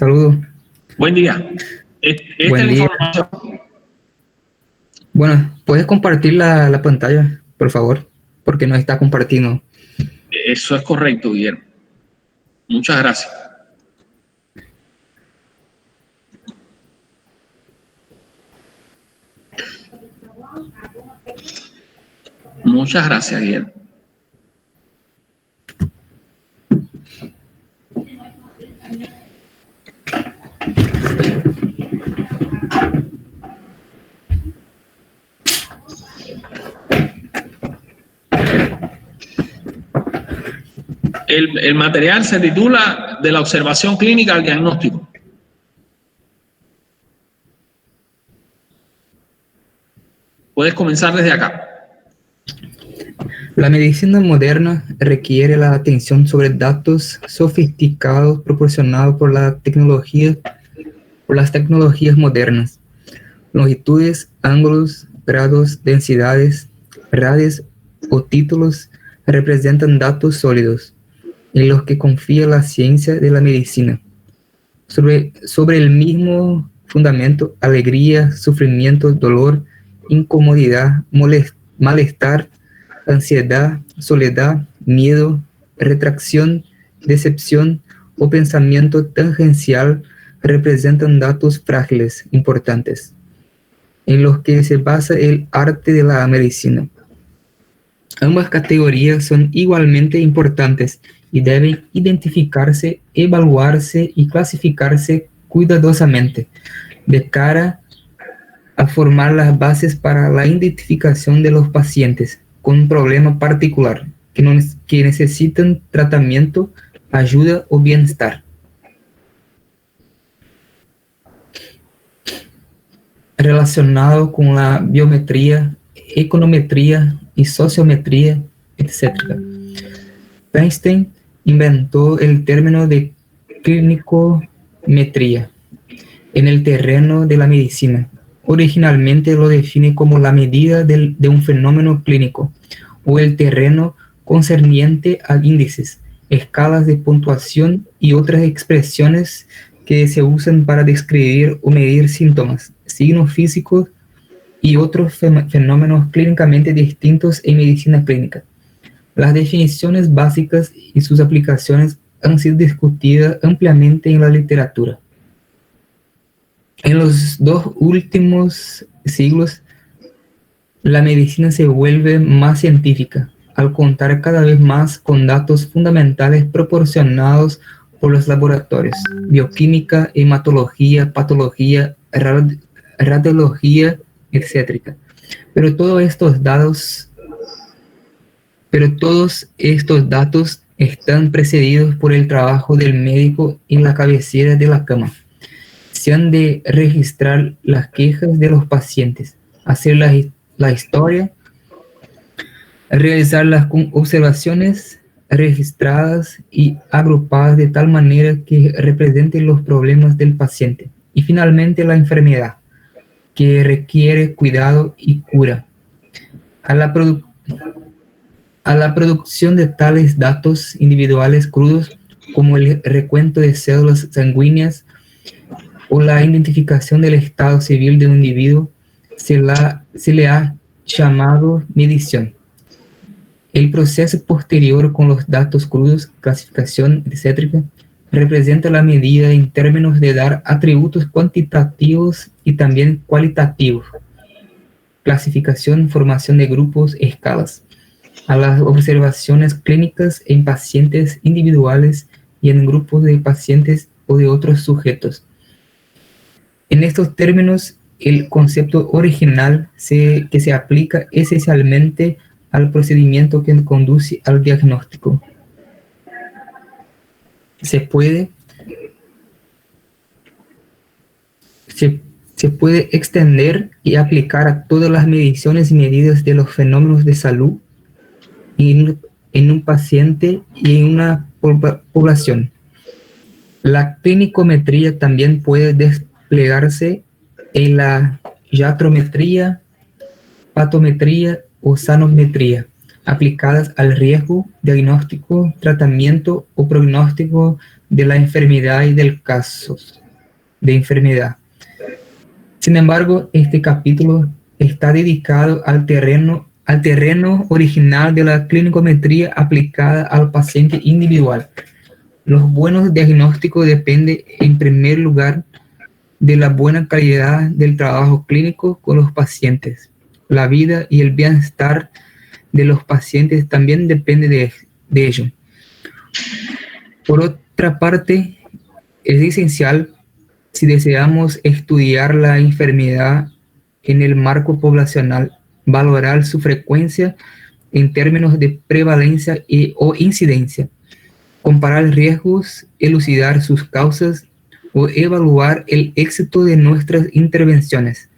Saludos. Buen día. Esta Buen es la día. información. Bueno, ¿puedes compartir la pantalla, por favor? Porque no está compartiendo. Eso es correcto, Guillermo. Muchas gracias. Muchas gracias, Guillermo. El material se titula De la observación clínica al diagnóstico. Puedes comenzar desde acá. La medicina moderna requiere la atención sobre datos sofisticados proporcionados por las tecnologías modernas. Longitudes, ángulos, grados, densidades, radios o títulos representan datos sólidos en los que confía la ciencia de la medicina. Sobre el mismo fundamento, alegría, sufrimiento, dolor, incomodidad, malestar, ansiedad, soledad, miedo, retracción, decepción o pensamiento tangencial representan datos frágiles importantes, en los que se basa el arte de la medicina. Ambas categorías son igualmente importantes y deben identificarse, evaluarse y clasificarse cuidadosamente, de cara a formar las bases para la identificación de los pacientes con un problema particular que necesitan tratamiento, ayuda o bienestar. Relacionado con la biometría, econometría y sociometría, etc. Feinstein inventó el término de clinicometría en el terreno de la medicina. Originalmente lo define como la medida de un fenómeno clínico o el terreno concerniente a índices, escalas de puntuación y otras expresiones que se usan para describir o medir síntomas, signos físicos y otros fenómenos clínicamente distintos en medicina clínica. Las definiciones básicas y sus aplicaciones han sido discutidas ampliamente en la literatura. En los 2 últimos siglos, la medicina se vuelve más científica, al contar cada vez más con datos fundamentales proporcionados por los laboratorios, bioquímica, hematología, patología, radiología, etc. Pero todos estos datos están precedidos por el trabajo del médico en la cabecera de la cama. Se han de registrar las quejas de los pacientes, hacer la historia, realizar las observaciones registradas y agrupadas de tal manera que representen los problemas del paciente, y finalmente la enfermedad, que requiere cuidado y cura. A la producción de tales datos individuales crudos, como el recuento de células sanguíneas o la identificación del estado civil de un individuo, se le ha llamado medición. El proceso posterior con los datos crudos, clasificación, etc., representa la medida en términos de dar atributos cuantitativos y también cualitativos. Clasificación, formación de grupos, escalas, a las observaciones clínicas en pacientes individuales y en grupos de pacientes o de otros sujetos. En estos términos, el concepto original que se aplica esencialmente al procedimiento que conduce al diagnóstico. Se puede extender y aplicar a todas las mediciones y medidas de los fenómenos de salud en un paciente y en una población. La clinicometría también puede desplegarse en la iatrometría, patometría o sanometría, aplicadas al riesgo, diagnóstico, tratamiento o pronóstico de la enfermedad y del caso de enfermedad. Sin embargo, este capítulo está dedicado al terreno original de la clinicometría aplicada al paciente individual. Los buenos diagnósticos dependen, en primer lugar, de la buena calidad del trabajo clínico con los pacientes. La vida y el bienestar de los pacientes también depende de ello. Por otra parte, es esencial, si deseamos estudiar la enfermedad en el marco poblacional, valorar su frecuencia en términos de prevalencia o incidencia, comparar riesgos, elucidar sus causas o evaluar el éxito de nuestras intervenciones.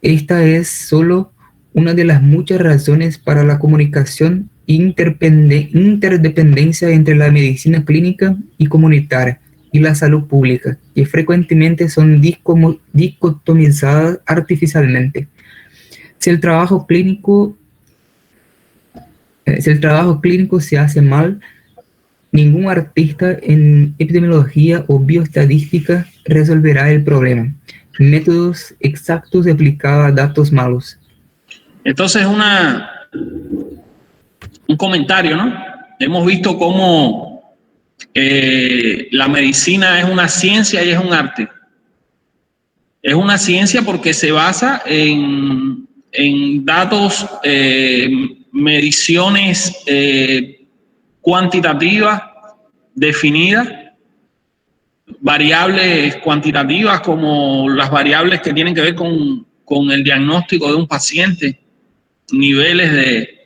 Esta es solo una de las muchas razones para la comunicación e interdependencia entre la medicina clínica y comunitaria y la salud pública, que frecuentemente son dicotomizadas artificialmente. Si el trabajo clínico se hace mal, ningún artista en epidemiología o bioestadística resolverá el problema. Métodos exactos de aplicar a datos malos. Entonces, un comentario, ¿no? Hemos visto cómo la medicina es una ciencia y es un arte. Es una ciencia porque se basa en datos, mediciones cuantitativas definidas, variables cuantitativas como las variables que tienen que ver con el diagnóstico de un paciente, niveles de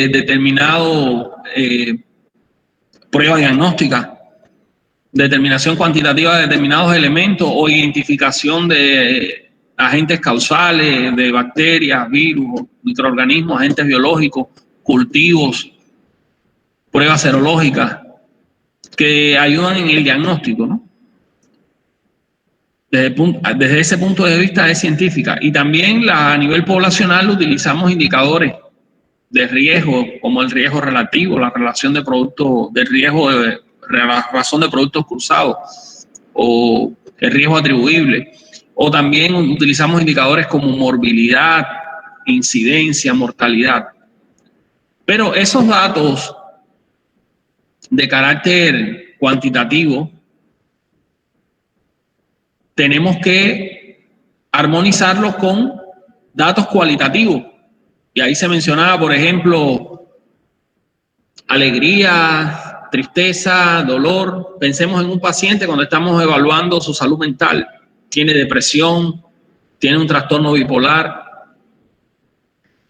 determinado prueba diagnóstica, determinación cuantitativa de determinados elementos o identificación de agentes causales, de bacterias, virus, microorganismos, agentes biológicos, cultivos, pruebas serológicas que ayudan en el diagnóstico, ¿no? Desde ese punto de vista es científica. Y también a nivel poblacional utilizamos indicadores de riesgo, como el riesgo relativo, la relación de productos, del riesgo de razón de productos cruzados, o el riesgo atribuible. O también utilizamos indicadores como morbilidad, incidencia, mortalidad. Pero esos datos de carácter cuantitativo tenemos que armonizarlos con datos cualitativos. Y ahí se mencionaba, por ejemplo, alegría, tristeza, dolor. Pensemos en un paciente cuando estamos evaluando su salud mental. Tiene depresión, tiene un trastorno bipolar,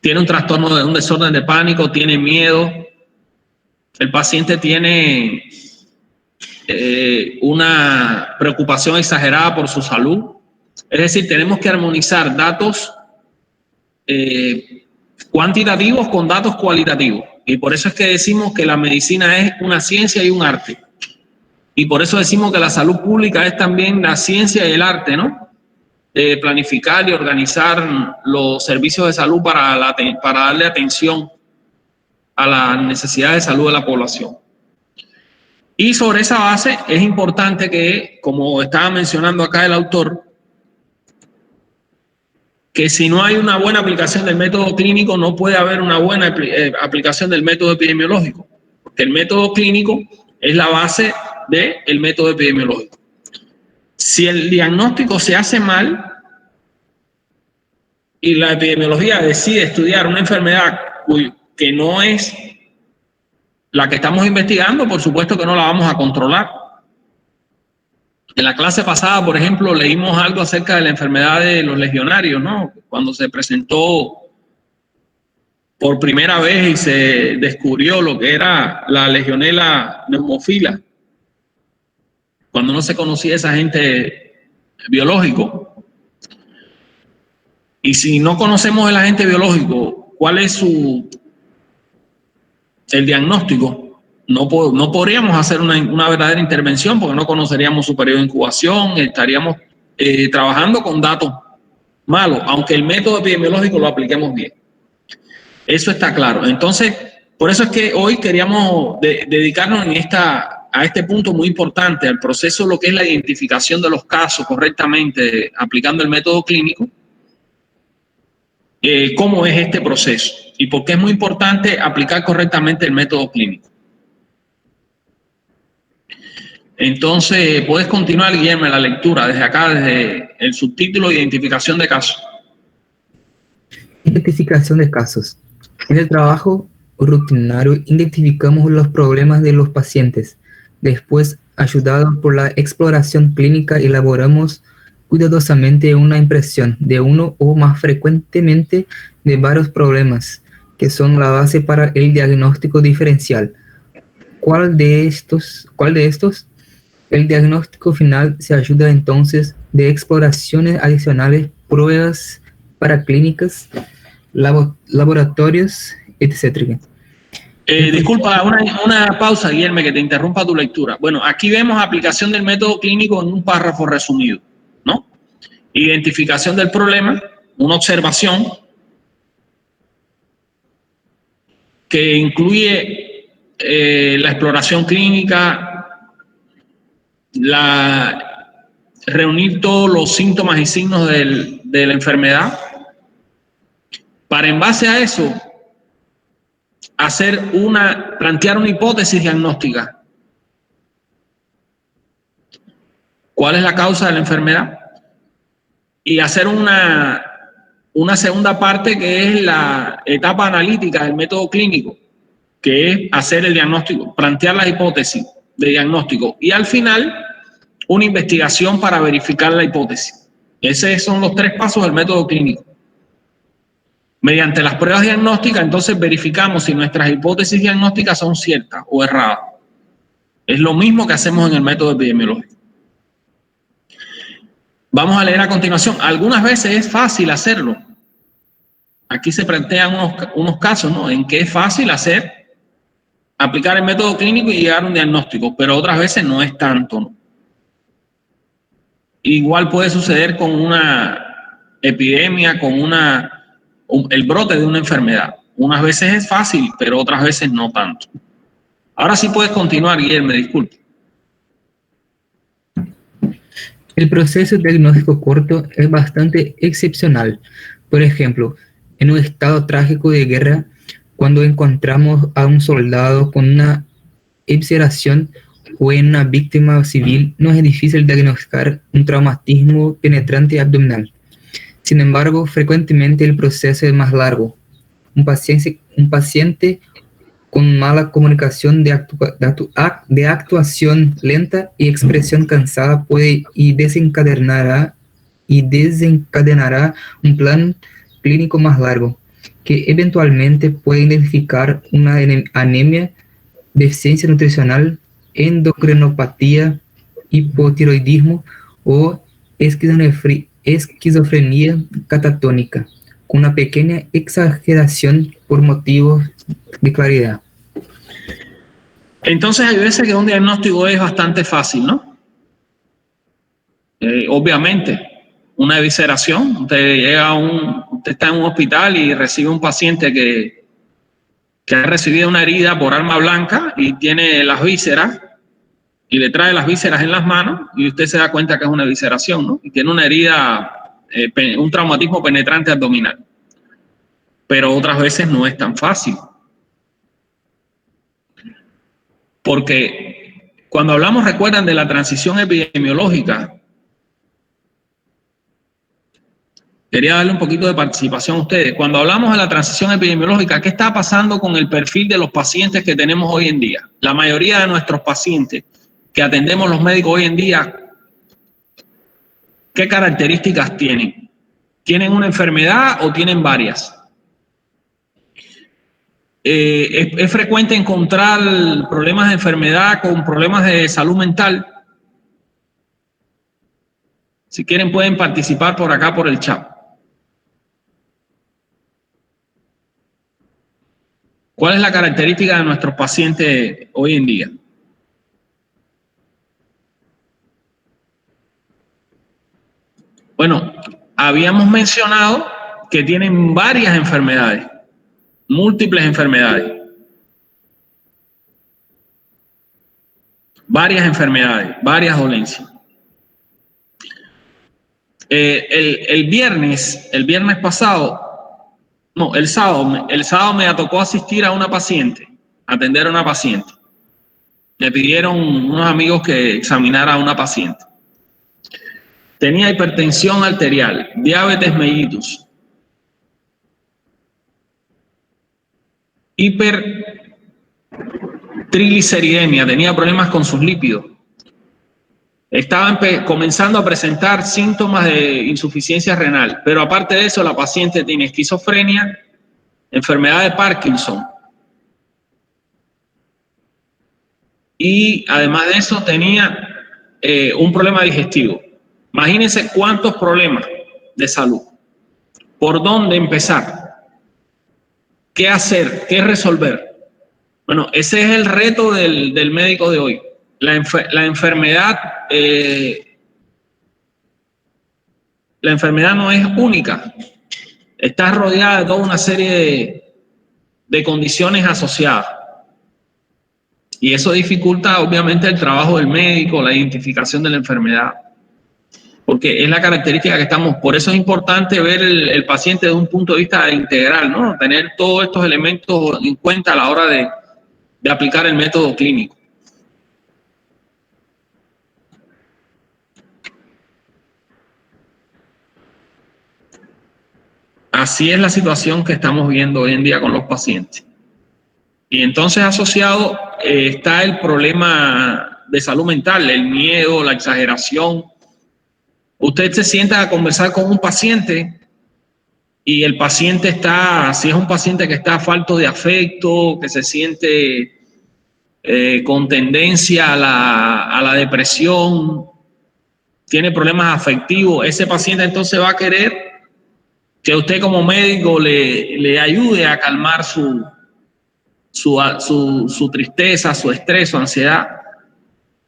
tiene un trastorno de un desorden de pánico, tiene miedo. El paciente tiene una preocupación exagerada por su salud. Es decir, tenemos que armonizar datos cuantitativos con datos cualitativos. Y por eso es que decimos que la medicina es una ciencia y un arte. Y por eso decimos que la salud pública es también la ciencia y el arte, ¿no? Planificar y organizar los servicios de salud para darle atención a las necesidades de salud de la población. Y sobre esa base es importante que, como estaba mencionando acá el autor, que si no hay una buena aplicación del método clínico, no puede haber una buena aplicación del método epidemiológico, porque el método clínico es la base del método epidemiológico. Si el diagnóstico se hace mal y la epidemiología decide estudiar una enfermedad que no es la que estamos investigando, por supuesto que no la vamos a controlar. En la clase pasada, por ejemplo, leímos algo acerca de la enfermedad de los legionarios, ¿no? Cuando se presentó por primera vez y se descubrió lo que era la Legionella pneumófila, cuando no se conocía ese agente biológico. Y si no conocemos el agente biológico, ¿cuál es el diagnóstico? No podríamos hacer una verdadera intervención porque no conoceríamos su periodo de incubación, estaríamos trabajando con datos malos, aunque el método epidemiológico lo apliquemos bien. Eso está claro. Entonces, Por eso es que hoy queríamos dedicarnos a este punto muy importante, al proceso, lo que es la identificación de los casos correctamente aplicando el método clínico. ¿Cómo es este proceso? Y por qué es muy importante aplicar correctamente el método clínico. Entonces, puedes continuar, Guillermo, la lectura desde acá, desde el subtítulo Identificación de casos. Identificación de casos. En el trabajo rutinario identificamos los problemas de los pacientes. Después, ayudados por la exploración clínica, elaboramos cuidadosamente una impresión de uno o más frecuentemente de varios problemas, que son la base para el diagnóstico diferencial. ¿Cuál de estos? El diagnóstico final se ayuda entonces de exploraciones adicionales, pruebas paraclínicas, laboratorios, etc. Disculpa, una pausa, Guillermo, que te interrumpa tu lectura. Bueno, aquí vemos aplicación del método clínico en un párrafo resumido, ¿no? Identificación del problema, una observación que incluye la exploración clínica, reunir todos los síntomas y signos de la enfermedad, para en base a eso plantear una hipótesis diagnóstica. ¿Cuál es la causa de la enfermedad? Y hacer una segunda parte, que es la etapa analítica del método clínico, que es hacer el diagnóstico, plantear las hipótesis de diagnóstico y al final una investigación para verificar la hipótesis. Esos son los 3 pasos del método clínico. Mediante las pruebas diagnósticas, entonces verificamos si nuestras hipótesis diagnósticas son ciertas o erradas. Es lo mismo que hacemos en el método epidemiológico. Vamos a leer a continuación. Algunas veces es fácil hacerlo. Aquí se plantean unos casos, ¿no?, en que es fácil aplicar el método clínico y llegar a un diagnóstico, pero otras veces no es tanto, ¿no? Igual puede suceder con una epidemia, con el brote de una enfermedad. Unas veces es fácil, pero otras veces no tanto. Ahora sí puedes continuar, Guillermo, disculpe. El proceso diagnóstico corto es bastante excepcional. Por ejemplo, en un estado trágico de guerra, cuando encontramos a un soldado con una evisceración o en una víctima civil, no es difícil diagnosticar un traumatismo penetrante abdominal. Sin embargo, frecuentemente el proceso es más largo. Un paciente con mala comunicación de actuación lenta y expresión cansada puede y desencadenará un plan clínico más largo, que eventualmente puede identificar una anemia, deficiencia nutricional, endocrinopatía, hipotiroidismo o esquizofrenia catatónica, con una pequeña exageración por motivos de claridad. Entonces hay veces que un diagnóstico es bastante fácil, ¿no? Obviamente, una evisceración, usted está en un hospital y recibe un paciente que ha recibido una herida por arma blanca y tiene las vísceras, y le trae las vísceras en las manos y usted se da cuenta que es una evisceración, ¿no? Y tiene una herida, un traumatismo penetrante abdominal. Pero otras veces no es tan fácil. Porque cuando hablamos, recuerdan, de la transición epidemiológica, quería darle un poquito de participación a ustedes. Cuando hablamos de la transición epidemiológica, ¿qué está pasando con el perfil de los pacientes que tenemos hoy en día? La mayoría de nuestros pacientes que atendemos los médicos hoy en día, ¿qué características tienen? ¿Tienen una enfermedad o tienen varias? ¿Es frecuente encontrar problemas de enfermedad con problemas de salud mental? Si quieren pueden participar por acá por el chat. ¿Cuál es la característica de nuestros pacientes hoy en día? Bueno, habíamos mencionado que tienen varias enfermedades, múltiples enfermedades. varias enfermedades, varias dolencias. El viernes pasado, no, el sábado me tocó asistir a una paciente, atender a una paciente. Me pidieron unos amigos que examinara a una paciente. Tenía hipertensión arterial, diabetes mellitus, hipertrigliceridemia, tenía problemas con sus lípidos. Estaba comenzando a presentar síntomas de insuficiencia renal, pero aparte de eso, la paciente tiene esquizofrenia, enfermedad de Parkinson. Y además de eso tenía un problema digestivo. Imagínense cuántos problemas de salud. ¿Por dónde empezar? ¿Qué hacer? ¿Qué resolver? Bueno, ese es el reto del médico de hoy. La enfermedad no es única. Está rodeada de toda una serie de condiciones asociadas. Y eso dificulta obviamente el trabajo del médico, la identificación de la enfermedad. Porque es la característica que estamos. Por eso es importante ver el paciente desde un punto de vista integral, ¿no? Tener todos estos elementos en cuenta a la hora de aplicar el método clínico. Así es la situación que estamos viendo hoy en día con los pacientes. Y entonces asociado está el problema de salud mental, el miedo, la exageración. Usted se sienta a conversar con un paciente y el paciente está, si es un paciente que está falto de afecto, que se siente con tendencia a la depresión, tiene problemas afectivos, ese paciente entonces va a querer que usted como médico le ayude a calmar su tristeza, su estrés, su ansiedad.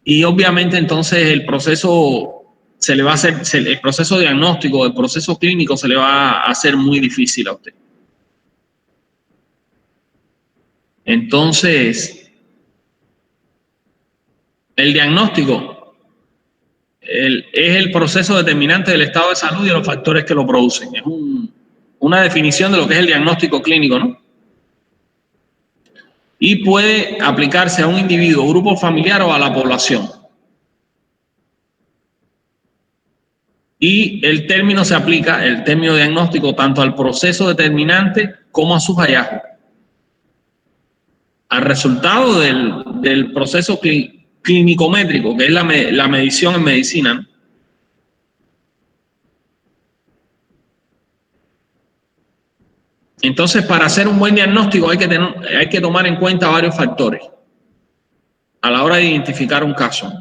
Y obviamente entonces el proceso se le va a hacer, el proceso diagnóstico, el proceso clínico se le va a hacer muy difícil a usted. Entonces, el diagnóstico es el proceso determinante del estado de salud y de los factores que lo producen. Es una definición de lo que es el diagnóstico clínico, ¿no? Y puede aplicarse a un individuo, grupo familiar o a la población. Y el término se aplica, el término diagnóstico, tanto al proceso determinante como a sus hallazgos. Al resultado del proceso clínico-métrico, que es la medición en medicina, ¿no? Entonces, para hacer un buen diagnóstico hay que tomar en cuenta varios factores a la hora de identificar un caso.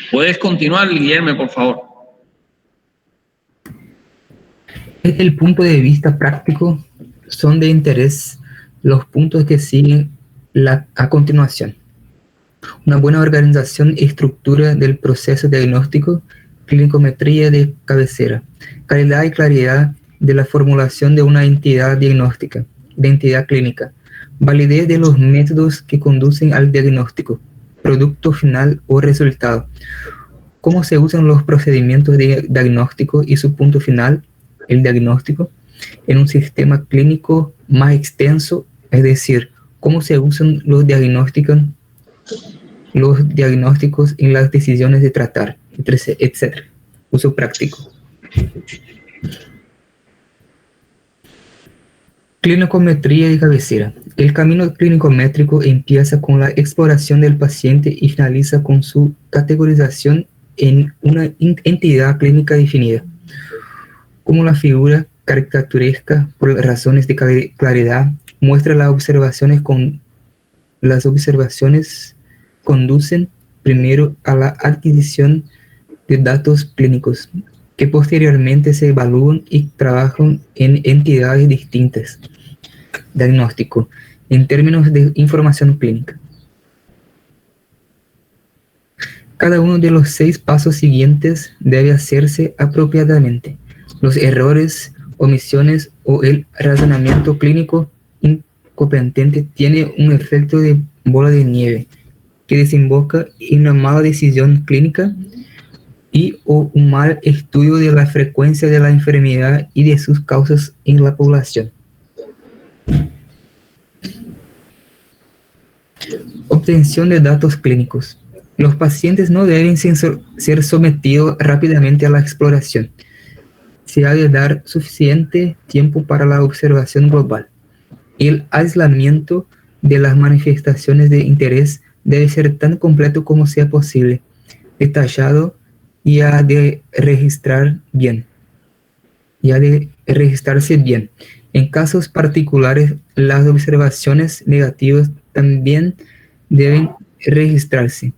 ¿Puedes continuar, Guillermo, por favor? Desde el punto de vista práctico, son de interés los puntos que siguen a continuación. Una buena organización y estructura del proceso diagnóstico, clínicometría de cabecera, calidad y claridad de la formulación de una entidad diagnóstica, de entidad clínica, validez de los métodos que conducen al diagnóstico, producto final o resultado, cómo se usan los procedimientos de diagnóstico y su punto final, el diagnóstico, en un sistema clínico más extenso, es decir, cómo se usan los diagnósticos en las decisiones de tratar, etc. Uso práctico. Clínicometría de cabecera. El camino clínico-métrico empieza con la exploración del paciente y finaliza con su categorización en una entidad clínica definida, como la figura caricaturesca por razones de claridad muestra las observaciones conducen primero a la adquisición de datos clínicos, que posteriormente se evalúan y trabajan en entidades distintas. Diagnóstico, en términos de información clínica. Cada uno de los 6 pasos siguientes debe hacerse apropiadamente. Los errores, omisiones o el razonamiento clínico incompetente tiene un efecto de bola de nieve que desemboca en una mala decisión clínica y o un mal estudio de la frecuencia de la enfermedad y de sus causas en la población. Obtención de datos clínicos. Los pacientes no deben ser sometidos rápidamente a la exploración. Se ha de dar suficiente tiempo para la observación global. El aislamiento de las manifestaciones de interés debe ser tan completo como sea posible, detallado y ha de registrarse bien. En casos particulares, las observaciones negativas también deben registrarse.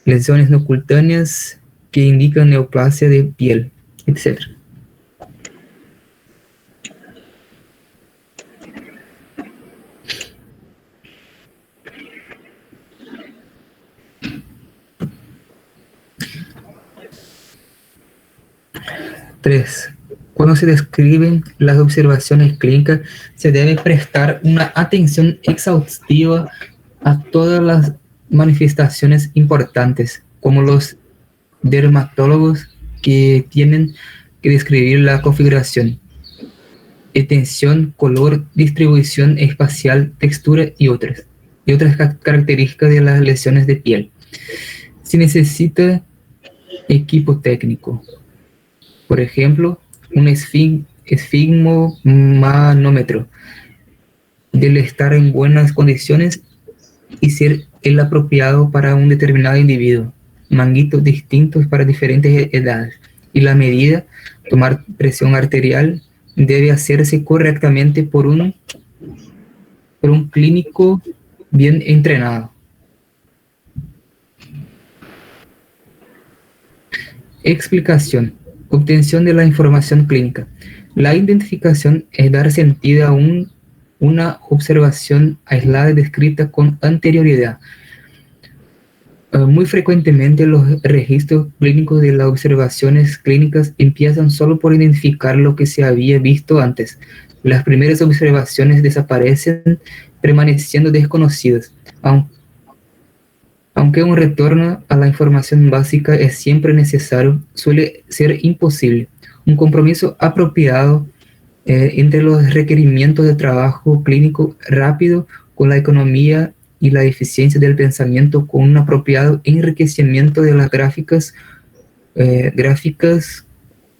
Lesiones no cutáneas que indican neoplasia de piel, etc. Tres. Cuando se describen las observaciones clínicas, se debe prestar una atención exhaustiva a todas las manifestaciones importantes, como los dermatólogos que tienen que describir la configuración, extensión, color, distribución espacial, textura y otras características de las lesiones de piel. Se necesita equipo técnico, por ejemplo, un esfigmomanómetro, debe estar en buenas condiciones y ser el apropiado para un determinado individuo, manguitos distintos para diferentes edades, y la medida, tomar presión arterial, debe hacerse correctamente por un clínico bien entrenado. Explicación. Obtención de la información clínica. La identificación es dar sentido a una observación aislada y descrita con anterioridad. Muy frecuentemente los registros clínicos de las observaciones clínicas empiezan solo por identificar lo que se había visto antes. Las primeras observaciones desaparecen permaneciendo desconocidas, aunque un retorno a la información básica es siempre necesario, suele ser imposible. Un compromiso apropiado entre los requerimientos de trabajo clínico rápido con la economía y la eficiencia del pensamiento, con un apropiado enriquecimiento de las gráficas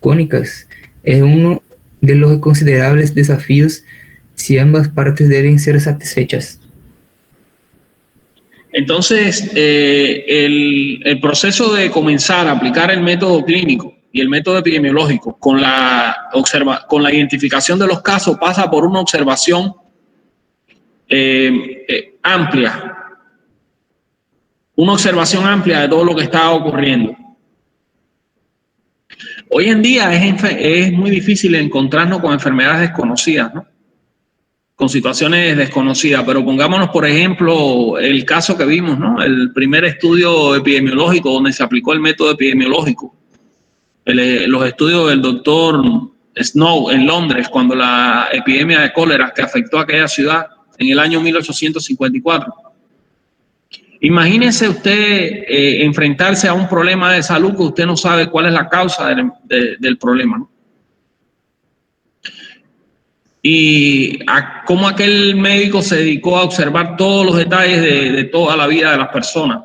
cónicas, es uno de los considerables desafíos si ambas partes deben ser satisfechas. Entonces, el proceso de comenzar a aplicar el método clínico y el método epidemiológico con la identificación de los casos pasa por una observación amplia. Una observación amplia de todo lo que está ocurriendo. Hoy en día es muy difícil encontrarnos con enfermedades desconocidas, ¿no? Con situaciones desconocidas, pero pongámonos, por ejemplo, el caso que vimos, ¿no? El primer estudio epidemiológico donde se aplicó el método epidemiológico. Los estudios del doctor Snow en Londres, cuando la epidemia de cólera que afectó a aquella ciudad en el año 1854. Imagínese usted enfrentarse a un problema de salud que usted no sabe cuál es la causa del problema, ¿no? Y cómo aquel médico se dedicó a observar todos los detalles de toda la vida de las personas.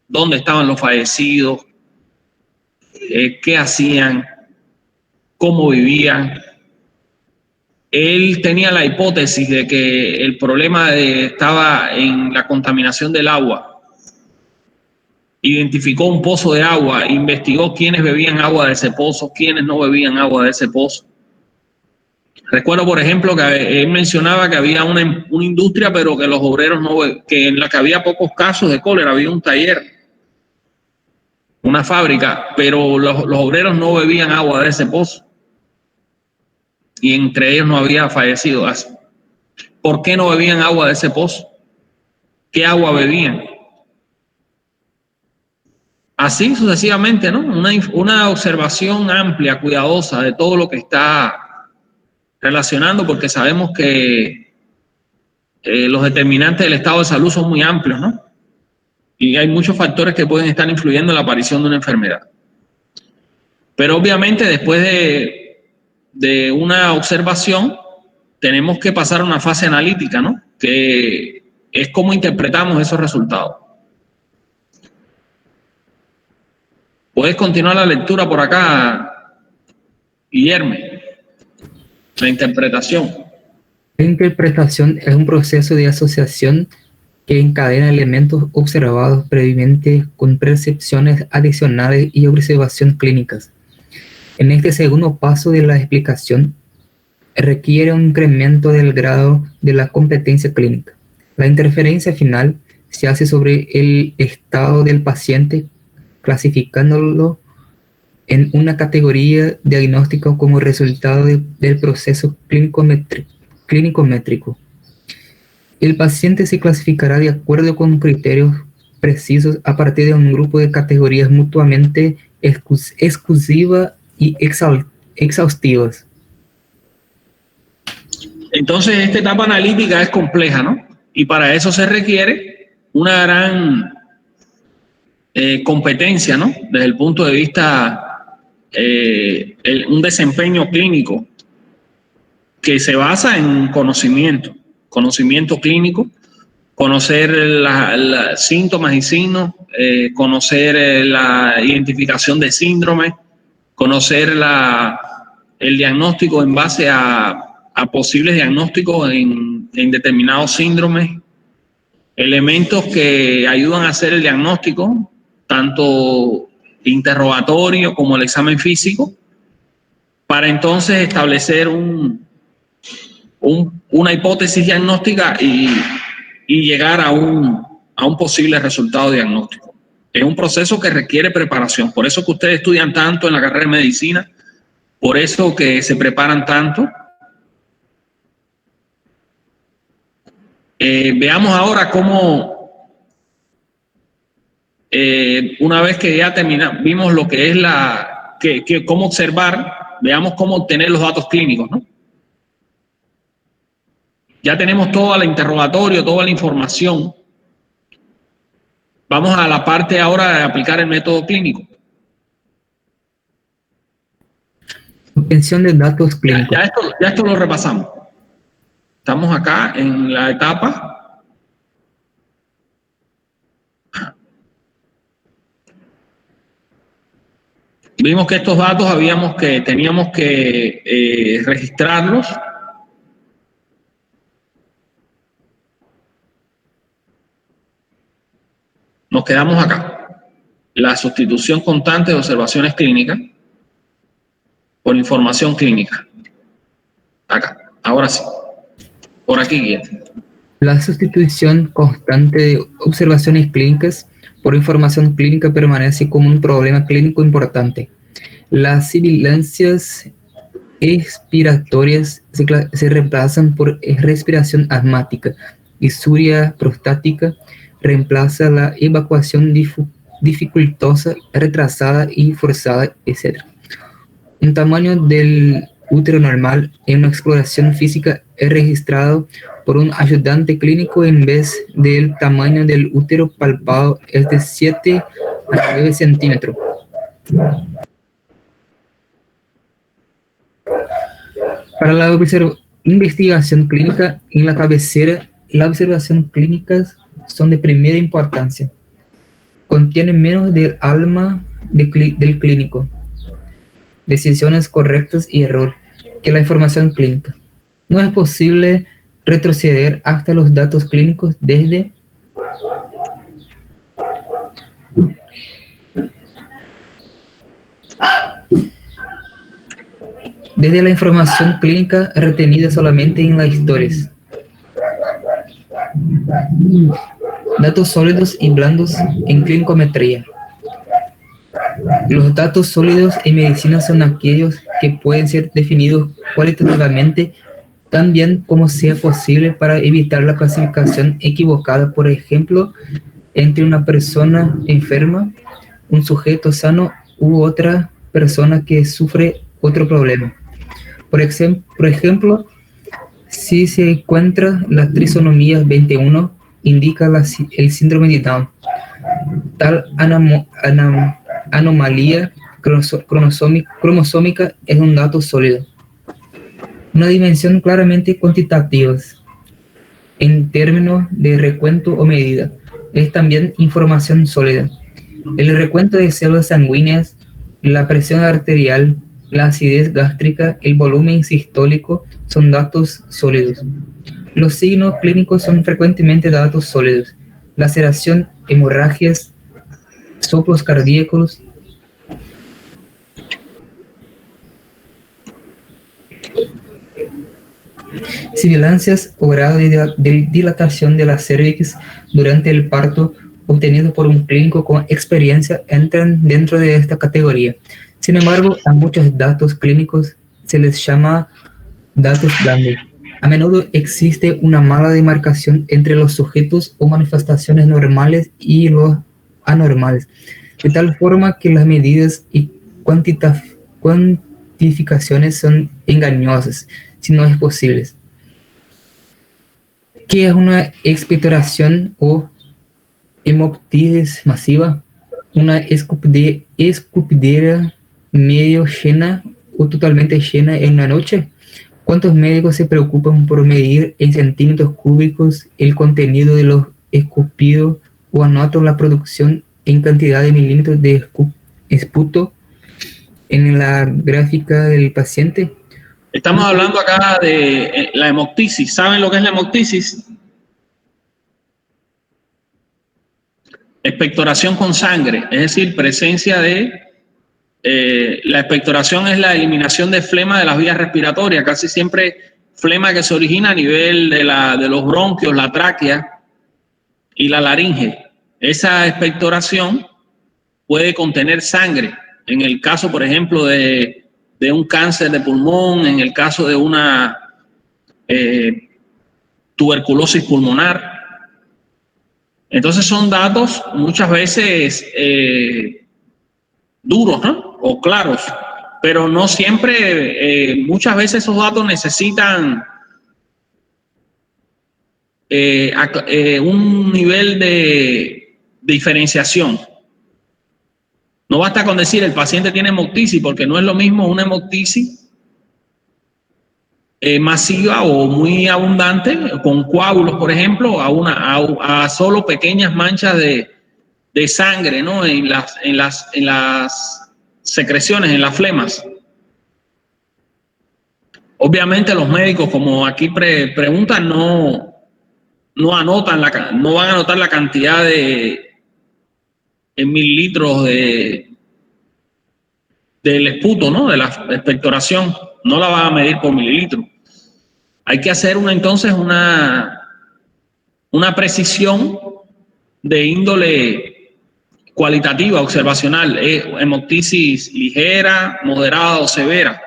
Dónde estaban los fallecidos, qué hacían, cómo vivían. Él tenía la hipótesis de que el problema estaba en la contaminación del agua. Identificó un pozo de agua, investigó quiénes bebían agua de ese pozo, quiénes no bebían agua de ese pozo. Recuerdo, por ejemplo, que él mencionaba que había una industria, pero que los obreros que en la que había pocos casos de cólera, había un taller, una fábrica, pero los obreros no bebían agua de ese pozo. Y entre ellos no había fallecidos. ¿Por qué no bebían agua de ese pozo? ¿Qué agua bebían? Así sucesivamente, ¿no? Una observación amplia, cuidadosa de todo lo que está relacionando, porque sabemos que los determinantes del estado de salud son muy amplios, ¿no? y hay muchos factores que pueden estar influyendo en la aparición de una enfermedad. Pero obviamente después de una observación tenemos que pasar a una fase analítica, ¿no? Que es cómo interpretamos esos resultados. ¿Puedes continuar la lectura por acá, Guillermo? La interpretación. La interpretación es un proceso de asociación que encadena elementos observados previamente con percepciones adicionales y observación clínicas. En este segundo paso de la explicación, requiere un incremento del grado de la competencia clínica. La interferencia final se hace sobre el estado del paciente, clasificándolo en una categoría diagnóstica como resultado del proceso clínico métrico. El paciente se clasificará de acuerdo con criterios precisos a partir de un grupo de categorías mutuamente exclusivas y exhaustivas. Entonces, esta etapa analítica es compleja, ¿no? Y para eso se requiere una gran competencia, ¿no? Desde el punto de vista, un desempeño clínico que se basa en conocimiento clínico, conocer los síntomas y signos, conocer la identificación de síndromes, conocer el diagnóstico en base a posibles diagnósticos en determinados síndromes, elementos que ayudan a hacer el diagnóstico, tanto interrogatorio como el examen físico, para entonces establecer una hipótesis diagnóstica y llegar a un posible resultado diagnóstico. Es un proceso que requiere preparación, por eso que ustedes estudian tanto en la carrera de medicina, por eso que se preparan tanto. Veamos ahora cómo, una vez que ya vimos lo que es cómo observar, veamos cómo obtener los datos clínicos, ¿no? Ya tenemos todo el interrogatorio, toda la información. Vamos a la parte ahora de aplicar el método clínico. Obtención de datos clínicos. Ya esto lo repasamos. Estamos acá en la etapa. Vimos que estos datos teníamos que registrarlos. Nos quedamos acá. La sustitución constante de observaciones clínicas por información clínica. Acá. Ahora sí. Por aquí, Guillermo. La sustitución constante de observaciones clínicas por información clínica permanece como un problema clínico importante. Las sibilancias expiratorias se reemplazan por respiración asmática. Disuria prostática reemplaza la evacuación dificultosa, retrasada y forzada, etc. Un tamaño del útero normal en una exploración física es registrado por un ayudante clínico en vez del tamaño del útero palpado, es de 7 a 9 centímetros. Para la investigación clínica en la cabecera, las observaciones clínicas son de primera importancia. Contienen menos del alma del clínico, decisiones correctas y error, que la información clínica. No es posible retroceder hasta los datos clínicos desde la información clínica retenida solamente en las historias. Datos sólidos y blandos en clinicometría. Los datos sólidos en medicina son aquellos que pueden ser definidos cualitativamente tan bien como sea posible para evitar la clasificación equivocada, por ejemplo, entre una persona enferma, un sujeto sano u otra persona que sufre otro problema. Por ejemplo, si se encuentra la trisomía 21, indica el síndrome de Down. Tal anomalía cromosómica es un dato sólido. Una dimensión claramente cuantitativa, en términos de recuento o medida, es también información sólida. El recuento de células sanguíneas, la presión arterial, la acidez gástrica, el volumen sistólico son datos sólidos. Los signos clínicos son frecuentemente datos sólidos. Laceración, hemorragias, soplos cardíacos, sibilancias o grado de dilatación de la cervix durante el parto obtenidos por un clínico con experiencia entran dentro de esta categoría. Sin embargo, a muchos datos clínicos se les llama datos blandos. A menudo existe una mala demarcación entre los sujetos o manifestaciones normales y los anormales, de tal forma que las medidas y cuantificaciones son engañosas, si no es posible. ¿Qué es una expectoración o hemoptisis masiva? Una escupidera medio llena o totalmente llena en una noche. ¿Cuántos médicos se preocupan por medir en centímetros cúbicos el contenido de los escupidos o anotan la producción en cantidad de milímetros de esputo en la gráfica del paciente? Estamos hablando acá de la hemoptisis. ¿Saben lo que es la hemoptisis? Expectoración con sangre, es decir, presencia de... la expectoración es la eliminación de flema de las vías respiratorias, casi siempre flema que se origina a nivel de los bronquios, la tráquea y la laringe. Esa expectoración puede contener sangre. En el caso, por ejemplo, de un cáncer de pulmón, en el caso de una tuberculosis pulmonar. Entonces son datos muchas veces duros, ¿no? O claros, pero no siempre, muchas veces esos datos necesitan un nivel de diferenciación. No basta con decir el paciente tiene hemoptisis, porque no es lo mismo una hemoptisis masiva o muy abundante, con coágulos, por ejemplo, a solo pequeñas manchas de sangre, ¿no? En las secreciones, en las flemas. Obviamente los médicos, como aquí preguntan, no anotan no van a anotar la cantidad en mililitros del esputo, ¿no? De la expectoración, no la van a medir por mililitro. Hay que hacer entonces una precisión de índole cualitativa, observacional, hemoptisis ligera, moderada o severa.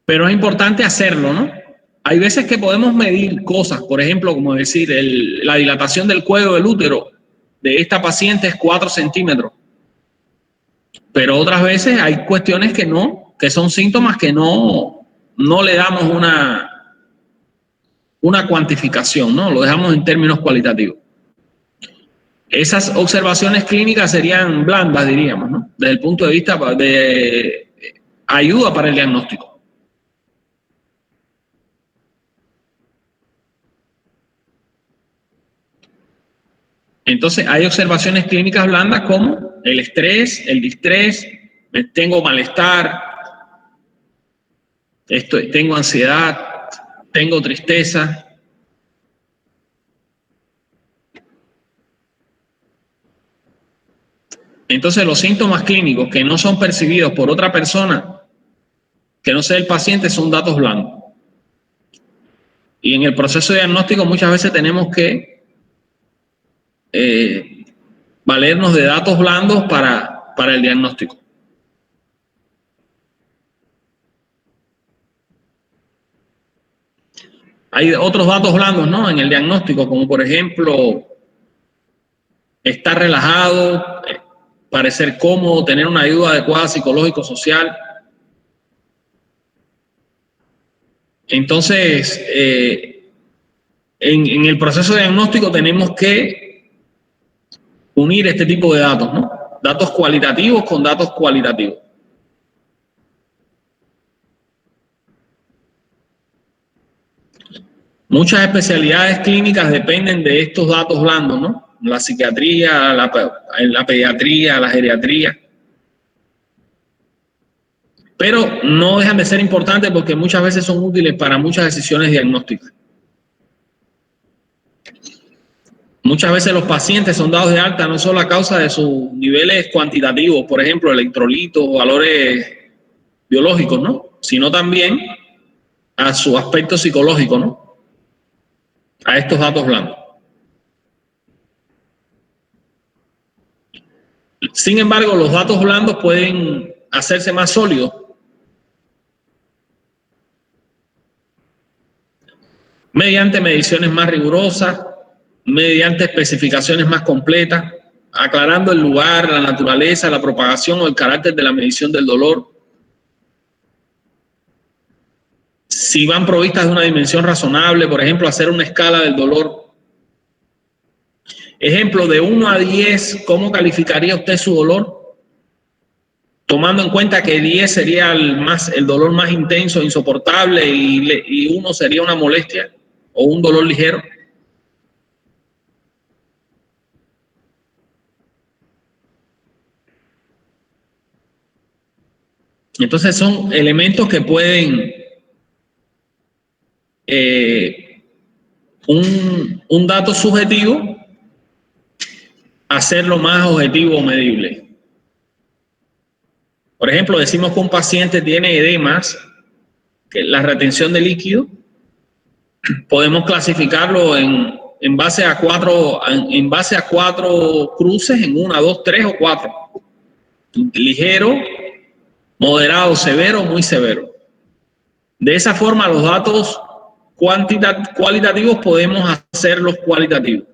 Pero es importante hacerlo, ¿no? Hay veces que podemos medir cosas, por ejemplo, como decir, la dilatación del cuello del útero de esta paciente es 4 centímetros. Pero otras veces hay cuestiones que son síntomas que no le damos una cuantificación, ¿no? Lo dejamos en términos cualitativos. Esas observaciones clínicas serían blandas, diríamos, ¿no? Desde el punto de vista de ayuda para el diagnóstico. Entonces, hay observaciones clínicas blandas como el estrés, el distrés, tengo malestar, tengo ansiedad, tengo tristeza. Entonces, los síntomas clínicos que no son percibidos por otra persona, que no sea el paciente, son datos blancos. Y en el proceso diagnóstico muchas veces tenemos que valernos de datos blandos para el diagnóstico. Hay otros datos blandos, ¿no? En el diagnóstico, como por ejemplo, estar relajado, parecer cómodo, tener una ayuda adecuada psicológico-social. Entonces, en el proceso diagnóstico tenemos que unir este tipo de datos, ¿no? Datos cualitativos con datos cualitativos. Muchas especialidades clínicas dependen de estos datos blandos, ¿no? La psiquiatría, la pediatría, la geriatría. Pero no dejan de ser importantes porque muchas veces son útiles para muchas decisiones diagnósticas. Muchas veces los pacientes son dados de alta no solo a causa de sus niveles cuantitativos, por ejemplo, electrolitos, valores biológicos, ¿no? Sino también a su aspecto psicológico, ¿no? A estos datos blandos. Sin embargo, los datos blandos pueden hacerse más sólidos mediante mediciones más rigurosas, mediante especificaciones más completas, aclarando el lugar, la naturaleza, la propagación o el carácter de la medición del dolor. Si van provistas de una dimensión razonable, por ejemplo, hacer una escala del dolor. Ejemplo, de 1 a 10, ¿cómo calificaría usted su dolor? Tomando en cuenta que 10 sería el dolor más intenso, insoportable, y 1 sería una molestia o un dolor ligero. Entonces son elementos que pueden un dato subjetivo hacerlo más objetivo o medible. Por ejemplo, decimos que un paciente tiene edemas, que la retención de líquido, podemos clasificarlo en base a cuatro cruces, en 1, 2, 3 o 4. Ligero, moderado, severo, muy severo. De esa forma, los datos cualitativos podemos hacerlos cualitativos.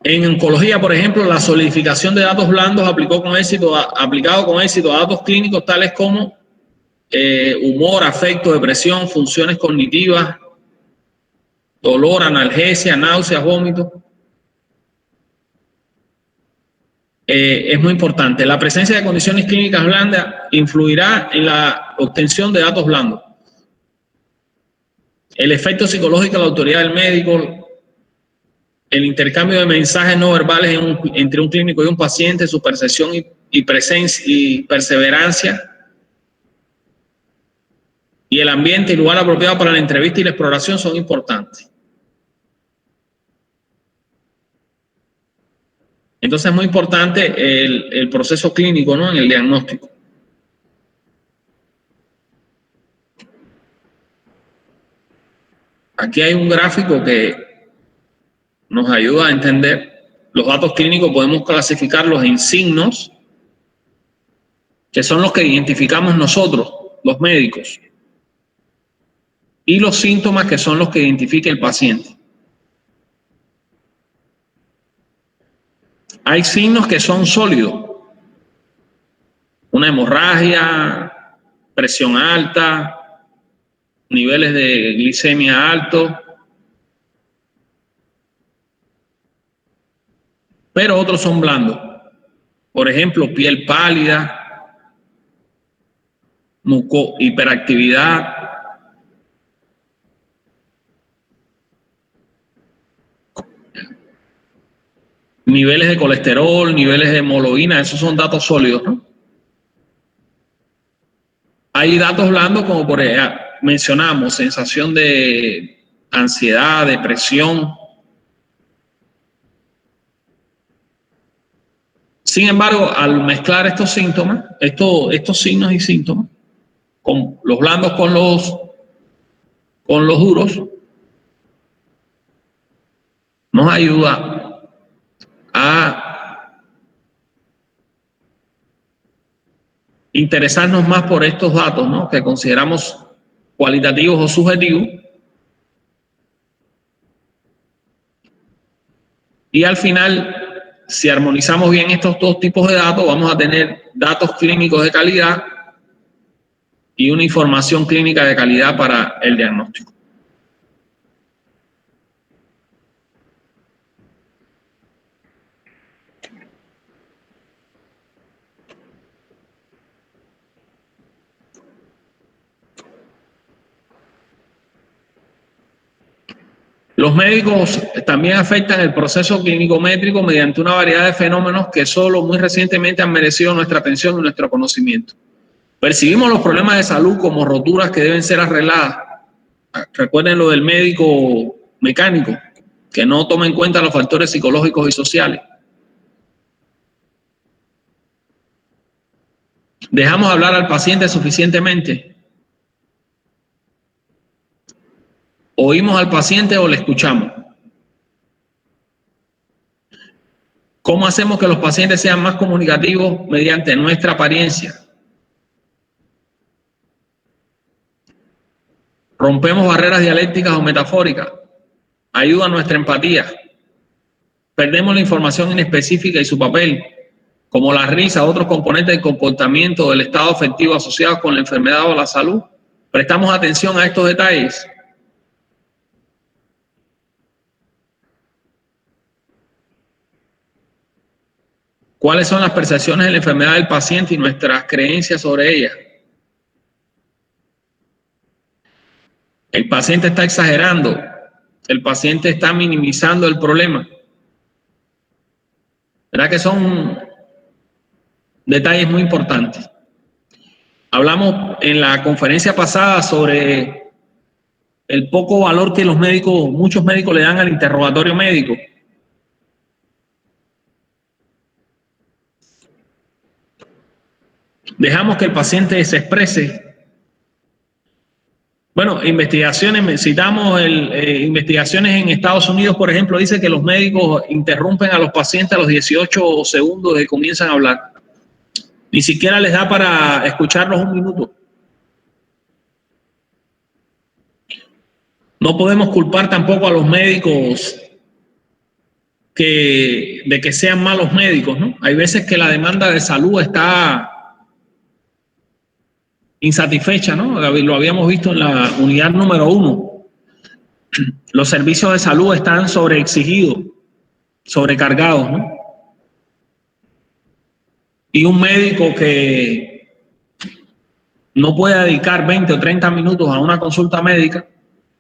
En oncología, por ejemplo, la solidificación de datos blandos aplicado con éxito a datos clínicos tales como humor, afecto, depresión, funciones cognitivas, dolor, analgesia, náuseas, vómitos. Es muy importante. La presencia de condiciones clínicas blandas influirá en la obtención de datos blandos. El efecto psicológico de la autoridad del médico, el intercambio de mensajes no verbales entre un clínico y un paciente, su percepción y perseverancia, y el ambiente y lugar apropiado para la entrevista y la exploración son importantes. Entonces es muy importante el proceso clínico, ¿no? En el diagnóstico. Aquí hay un gráfico que nos ayuda a entender. Los datos clínicos podemos clasificarlos en signos, que son los que identificamos nosotros, los médicos, y los síntomas, que son los que identifica el paciente. Hay signos que son sólidos. Una hemorragia, presión alta, niveles de glicemia altos. Pero otros son blandos. Por ejemplo, piel pálida, hiperactividad, niveles de colesterol, niveles de hemoglobina, esos son datos sólidos, ¿no? Hay datos blandos como por ejemplo, mencionamos sensación de ansiedad, depresión. Sin embargo, al mezclar estos síntomas, estos signos y síntomas, con los blandos con los duros, nos ayuda a interesarnos más por estos datos, ¿no? Que consideramos cualitativos o subjetivos, Y al final, si armonizamos bien estos dos tipos de datos, vamos a tener datos clínicos de calidad y una información clínica de calidad para el diagnóstico. Los médicos también afectan el proceso clínico-métrico mediante una variedad de fenómenos que solo muy recientemente han merecido nuestra atención y nuestro conocimiento. Percibimos los problemas de salud como roturas que deben ser arregladas. Recuerden lo del médico mecánico, que no toma en cuenta los factores psicológicos y sociales. ¿Dejamos hablar al paciente suficientemente? ¿Oímos al paciente o le escuchamos? ¿Cómo hacemos que los pacientes sean más comunicativos? Mediante nuestra apariencia. Rompemos barreras dialécticas o metafóricas. Ayuda a nuestra empatía. Perdemos la información inespecífica y su papel, como la risa, otros componentes del comportamiento, del estado afectivo asociados con la enfermedad o la salud. Prestamos atención a estos detalles. ¿Cuáles son las percepciones de la enfermedad del paciente y nuestras creencias sobre ella? El paciente está exagerando, el paciente está minimizando el problema. ¿Verdad que son detalles muy importantes? Hablamos en la conferencia pasada sobre el poco valor que muchos médicos le dan al interrogatorio médico. Dejamos que el paciente se exprese. Bueno, investigaciones, citamos investigaciones en Estados Unidos, por ejemplo, dice que los médicos interrumpen a los pacientes a los 18 segundos de que comienzan a hablar. Ni siquiera les da para escucharlos un minuto. No podemos culpar tampoco a los médicos de que sean malos médicos, ¿no? Hay veces que la demanda de salud está insatisfecha, ¿no? Lo habíamos visto en la unidad número 1. Los servicios de salud están sobreexigidos, sobrecargados, ¿no? Y un médico que no puede dedicar 20 o 30 minutos a una consulta médica,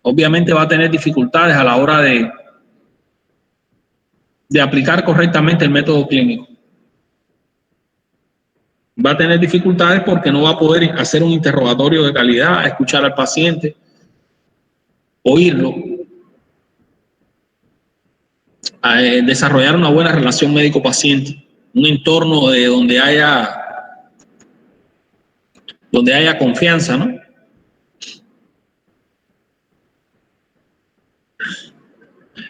obviamente va a tener dificultades a la hora de aplicar correctamente el método clínico. Va a tener dificultades porque no va a poder hacer un interrogatorio de calidad, escuchar al paciente, oírlo, desarrollar una buena relación médico-paciente, un entorno donde haya confianza, ¿no?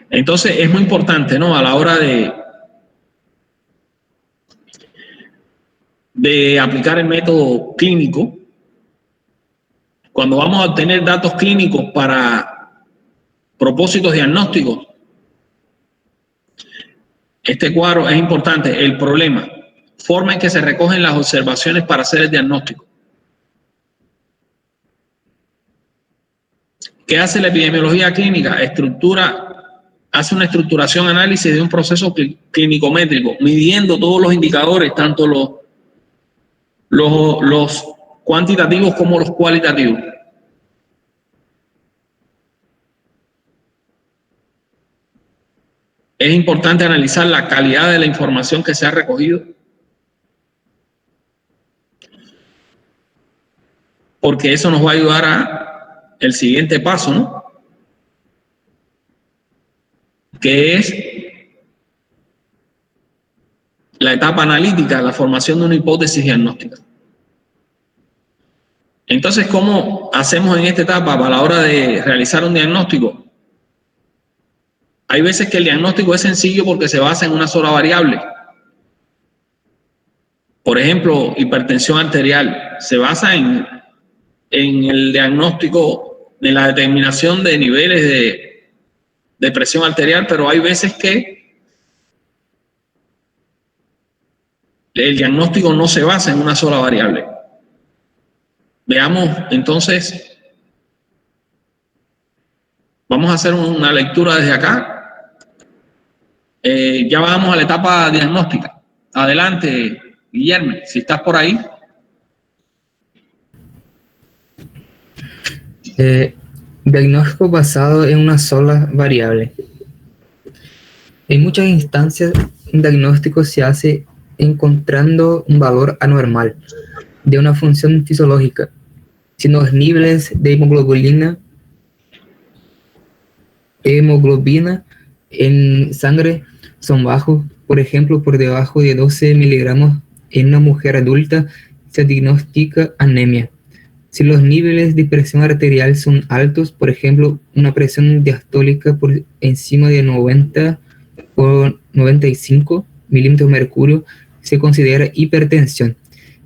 Entonces es muy importante, ¿no? A la hora de aplicar el método clínico, cuando vamos a obtener datos clínicos para propósitos diagnósticos, este cuadro es importante. El problema, forma en que se recogen las observaciones para hacer el diagnóstico. ¿Qué hace la epidemiología clínica? Hace una estructuración, análisis de un proceso clínico-métrico, midiendo todos los indicadores, tanto los cuantitativos como los cualitativos. Es importante analizar la calidad de la información que se ha recogido, porque eso nos va a ayudar a el siguiente paso, ¿no? Que es la etapa analítica, la formación de una hipótesis diagnóstica. Entonces, ¿cómo hacemos en esta etapa a la hora de realizar un diagnóstico? Hay veces que el diagnóstico es sencillo porque se basa en una sola variable. Por ejemplo, hipertensión arterial. Se basa en el diagnóstico, en la determinación de niveles de presión arterial, pero hay veces que El diagnóstico no se basa en una sola variable. Veamos entonces, vamos a hacer una lectura desde acá. Ya vamos a la etapa diagnóstica. Adelante, Guillermo, si estás por ahí. Diagnóstico basado en una sola variable. En muchas instancias, un diagnóstico se hace encontrando un valor anormal de una función fisiológica. Si los niveles de hemoglobina en sangre son bajos, por ejemplo, por debajo de 12 miligramos en una mujer adulta, se diagnostica anemia. Si los niveles de presión arterial son altos, por ejemplo, una presión diastólica por encima de 90 o 95 milímetros de mercurio, se considera hipertensión.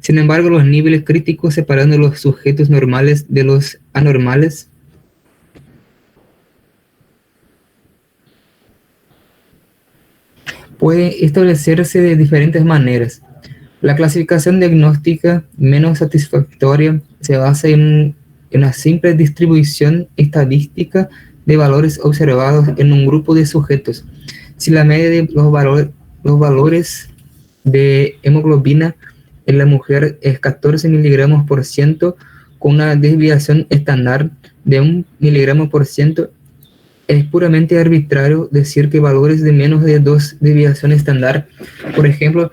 Sin embargo, los niveles críticos separando los sujetos normales de los anormales puede establecerse de diferentes maneras. La clasificación diagnóstica menos satisfactoria se basa en una simple distribución estadística de valores observados en un grupo de sujetos. Si la media de los valores de hemoglobina en la mujer es 14 miligramos por ciento, con una desviación estándar de 1 miligramo por ciento, es puramente arbitrario decir que valores de menos de 2 desviación estándar, por ejemplo,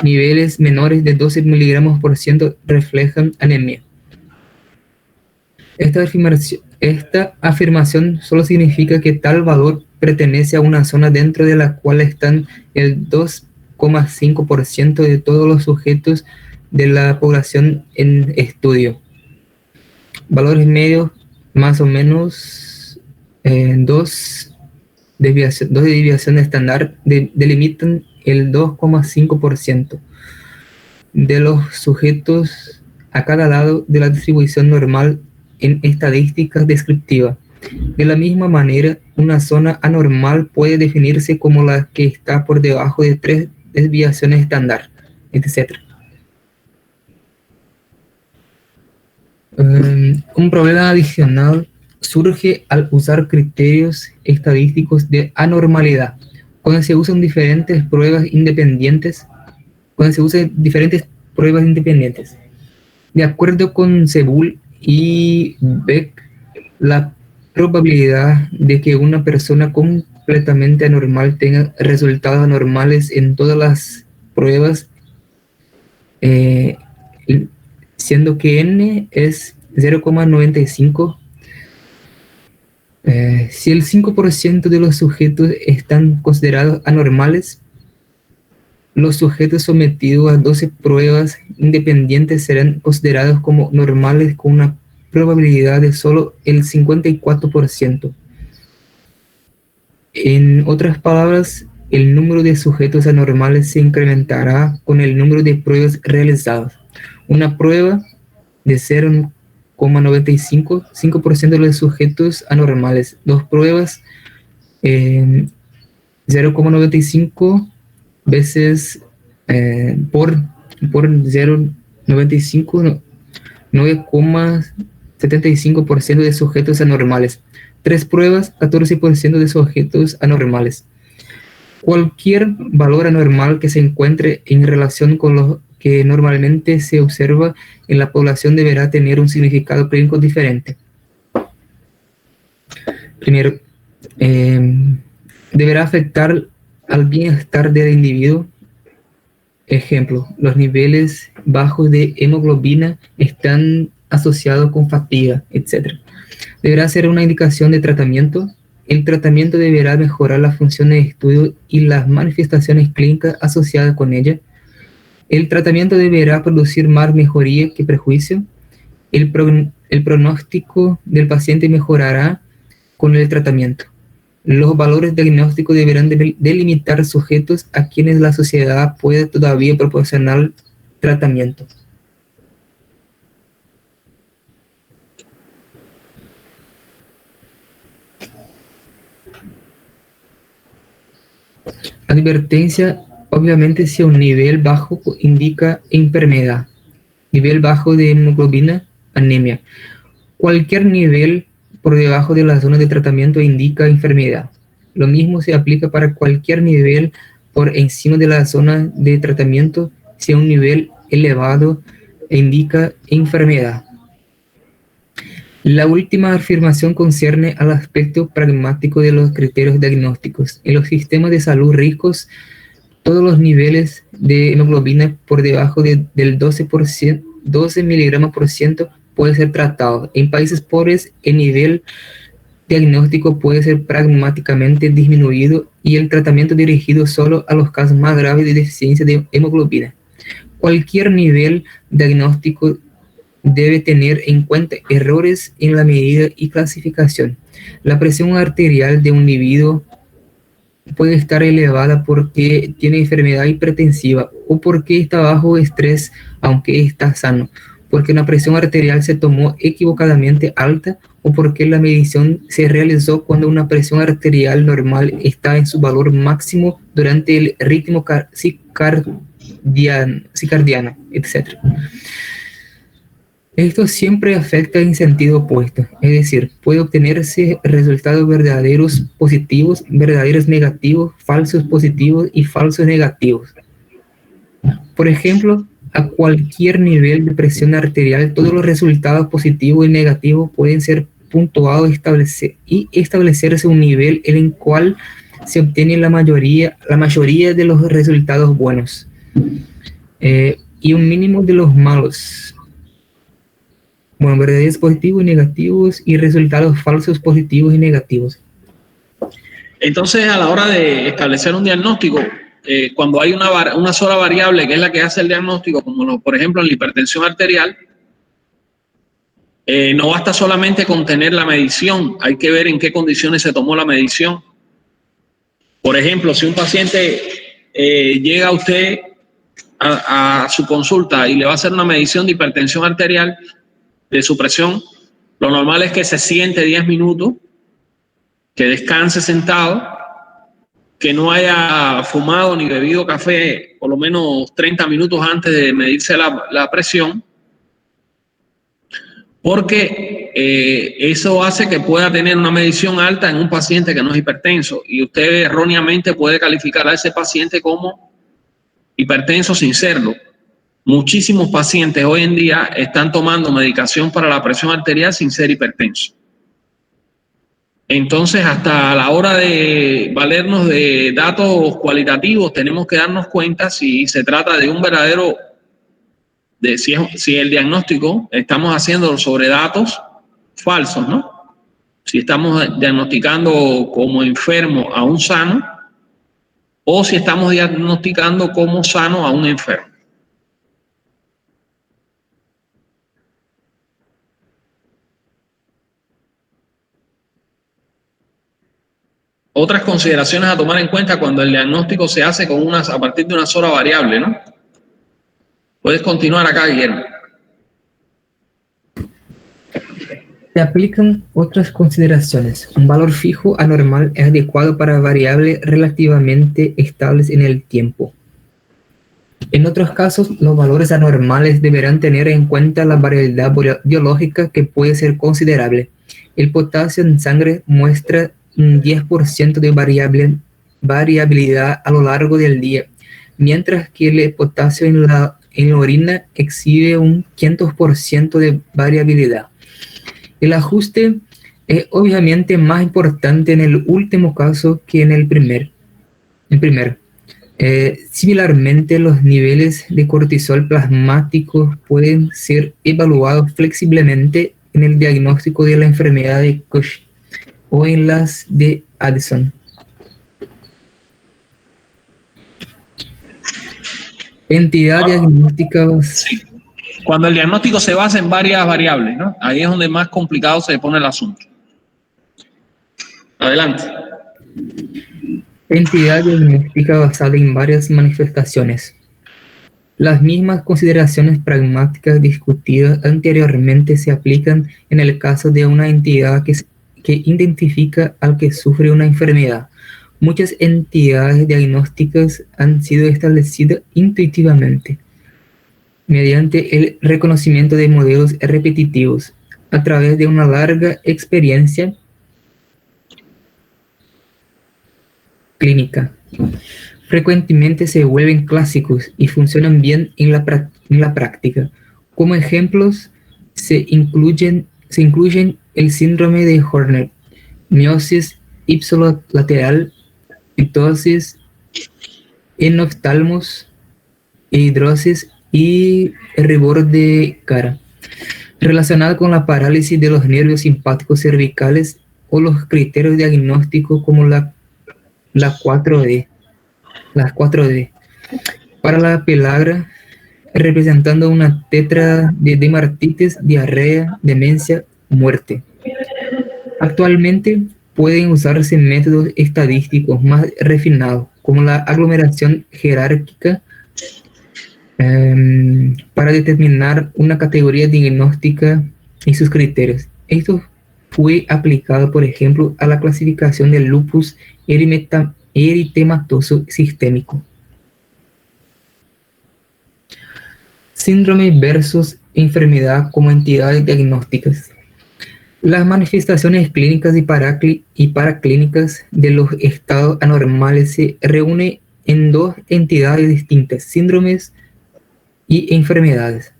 niveles menores de 12 miligramos por ciento, reflejan anemia. Esta afirmación solo significa que tal valor pertenece a una zona dentro de la cual están el 2,5% de todos los sujetos de la población en estudio. Valores medios más o menos 2 de desviación estándar delimitan el 2,5% de los sujetos a cada lado de la distribución normal en estadísticas descriptivas. De la misma manera, una zona anormal puede definirse como la que está por debajo de 3 desviaciones estándar, etc. Un problema adicional surge al usar criterios estadísticos de anormalidad. Cuando se usan diferentes pruebas independientes, de acuerdo con Cebull y Beck, la probabilidad de que una persona completamente anormal tenga resultados anormales en todas las pruebas, siendo que n es 0,95. Si el 5% de los sujetos están considerados anormales, los sujetos sometidos a 12 pruebas independientes serán considerados como normales con una probabilidad de solo el 54%. En otras palabras, el número de sujetos anormales se incrementará con el número de pruebas realizadas. Una prueba de 0,95% de los sujetos anormales. 2 pruebas, 0,95 veces por 0,95, 9,75% de sujetos anormales. 3 pruebas, 14% de sujetos anormales. Cualquier valor anormal que se encuentre en relación con lo que normalmente se observa en la población deberá tener un significado clínico diferente. Primero, deberá afectar al bienestar del individuo. Ejemplo, los niveles bajos de hemoglobina están asociados con fatiga, etc. Deberá ser una indicación de tratamiento. El tratamiento deberá mejorar las funciones de estudio y las manifestaciones clínicas asociadas con ella. El tratamiento deberá producir más mejoría que perjuicio. El pronóstico del paciente mejorará con el tratamiento. Los valores diagnósticos deberán delimitar sujetos a quienes la sociedad puede todavía proporcionar tratamiento. Advertencia Obviamente, si un nivel bajo indica enfermedad, nivel bajo de hemoglobina, anemia. Cualquier nivel por debajo de la zona de tratamiento indica enfermedad. Lo mismo se aplica para cualquier nivel por encima de la zona de tratamiento, si un nivel elevado indica enfermedad. La última afirmación concierne al aspecto pragmático de los criterios diagnósticos. En los sistemas de salud ricos, todos los niveles de hemoglobina por debajo del 12 miligramos por ciento puede ser tratado. En países pobres, el nivel diagnóstico puede ser pragmáticamente disminuido y el tratamiento dirigido solo a los casos más graves de deficiencia de hemoglobina. Cualquier nivel diagnóstico debe tener en cuenta errores en la medida y clasificación. La presión arterial de un individuo puede estar elevada porque tiene enfermedad hipertensiva o porque está bajo estrés aunque está sano, porque una presión arterial se tomó equivocadamente alta o porque la medición se realizó cuando una presión arterial normal está en su valor máximo durante el ritmo circadiano, etc. Esto siempre afecta en sentido opuesto, es decir, puede obtenerse resultados verdaderos positivos, verdaderos negativos, falsos positivos y falsos negativos. Por ejemplo, a cualquier nivel de presión arterial, todos los resultados positivos y negativos pueden ser puntuados y establecerse un nivel en el cual se obtiene la mayoría de los resultados buenos y un mínimo de los malos. Bueno, verdaderos positivos y negativos y resultados falsos positivos y negativos. Entonces, a la hora de establecer un diagnóstico, cuando hay una sola variable que es la que hace el diagnóstico, como por ejemplo en la hipertensión arterial, no basta solamente con tener la medición, hay que ver en qué condiciones se tomó la medición. Por ejemplo, si un paciente llega a usted a su consulta y le va a hacer una medición de hipertensión arterial, de su presión, lo normal es que se siente 10 minutos, que descanse sentado, que no haya fumado ni bebido café por lo menos 30 minutos antes de medirse la presión, porque eso hace que pueda tener una medición alta en un paciente que no es hipertenso y usted erróneamente puede calificar a ese paciente como hipertenso sin serlo. Muchísimos pacientes hoy en día están tomando medicación para la presión arterial sin ser hipertensos. Entonces, hasta a la hora de valernos de datos cualitativos, tenemos que darnos cuenta si se trata de un verdadero, si el diagnóstico estamos haciendo sobre datos falsos, ¿no? Si estamos diagnosticando como enfermo a un sano o si estamos diagnosticando como sano a un enfermo. Otras consideraciones a tomar en cuenta cuando el diagnóstico se hace a partir de una sola variable, ¿no? Puedes continuar acá, Guillermo. Se aplican otras consideraciones. Un valor fijo anormal es adecuado para variables relativamente estables en el tiempo. En otros casos, los valores anormales deberán tener en cuenta la variabilidad biológica que puede ser considerable. El potasio en sangre muestra un 10% de variabilidad a lo largo del día, mientras que el potasio en la orina exhibe un 500% de variabilidad. El ajuste es obviamente más importante en el último caso que en el primero. Similarmente, los niveles de cortisol plasmático pueden ser evaluados flexiblemente en el diagnóstico de la enfermedad de Cushing o en las de Addison. Entidad diagnóstica. Sí. Cuando el diagnóstico se basa en varias variables, ¿no? Ahí es donde más complicado se pone el asunto. Adelante. Entidad diagnóstica basada en varias manifestaciones. Las mismas consideraciones pragmáticas discutidas anteriormente se aplican en el caso de una entidad que identifica al que sufre una enfermedad. Muchas entidades diagnósticas han sido establecidas intuitivamente mediante el reconocimiento de modelos repetitivos a través de una larga experiencia clínica. Frecuentemente se vuelven clásicos y funcionan bien en la práctica. Como ejemplos se incluyen el síndrome de Horner, miosis ipsilateral, ptosis, enoftalmos, hidrosis y rubor de cara, relacionada con la parálisis de los nervios simpáticos cervicales o los criterios diagnósticos como la 4D. Las 4D. Para la pelagra, representando una tetra de dermatitis, diarrea, demencia, muerte. Actualmente pueden usarse métodos estadísticos más refinados, como la aglomeración jerárquica, para determinar una categoría diagnóstica y sus criterios. Esto fue aplicado, por ejemplo, a la clasificación del lupus eritematoso sistémico. Síndrome versus enfermedad como entidades diagnósticas. Las manifestaciones clínicas y paraclínicas de los estados anormales se reúnen en dos entidades distintas: síndromes y enfermedades.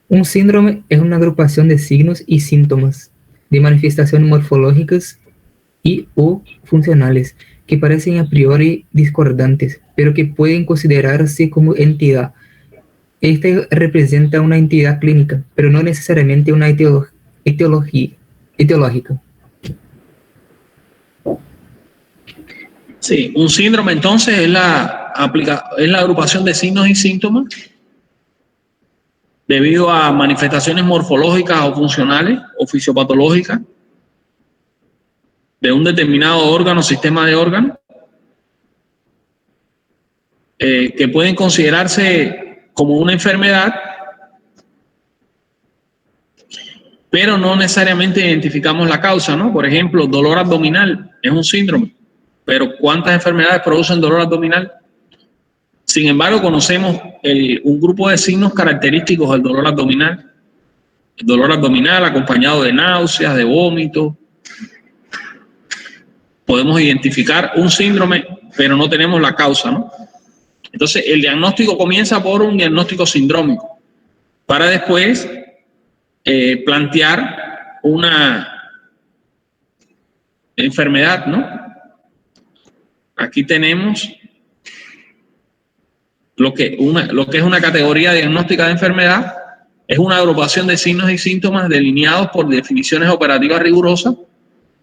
Un síndrome es una agrupación de signos y síntomas, de manifestaciones morfológicas y o funcionales, que parecen a priori discordantes, pero que pueden considerarse como entidad. Este representa una entidad clínica, pero no necesariamente una etiológica. Sí, un síndrome entonces es la agrupación de signos y síntomas debido a manifestaciones morfológicas o funcionales o fisiopatológicas de un determinado órgano o sistema de órganos que pueden considerarse como una enfermedad, pero no necesariamente identificamos la causa, ¿no? Por ejemplo, dolor abdominal es un síndrome, pero ¿cuántas enfermedades producen dolor abdominal? Sin embargo, conocemos un grupo de signos característicos del dolor abdominal. El dolor abdominal acompañado de náuseas, de vómitos. Podemos identificar un síndrome, pero no tenemos la causa, ¿no? Entonces, el diagnóstico comienza por un diagnóstico sindrómico, para después plantear una enfermedad, ¿no? Aquí tenemos lo que es una categoría diagnóstica de enfermedad. Es una agrupación de signos y síntomas delineados por definiciones operativas rigurosas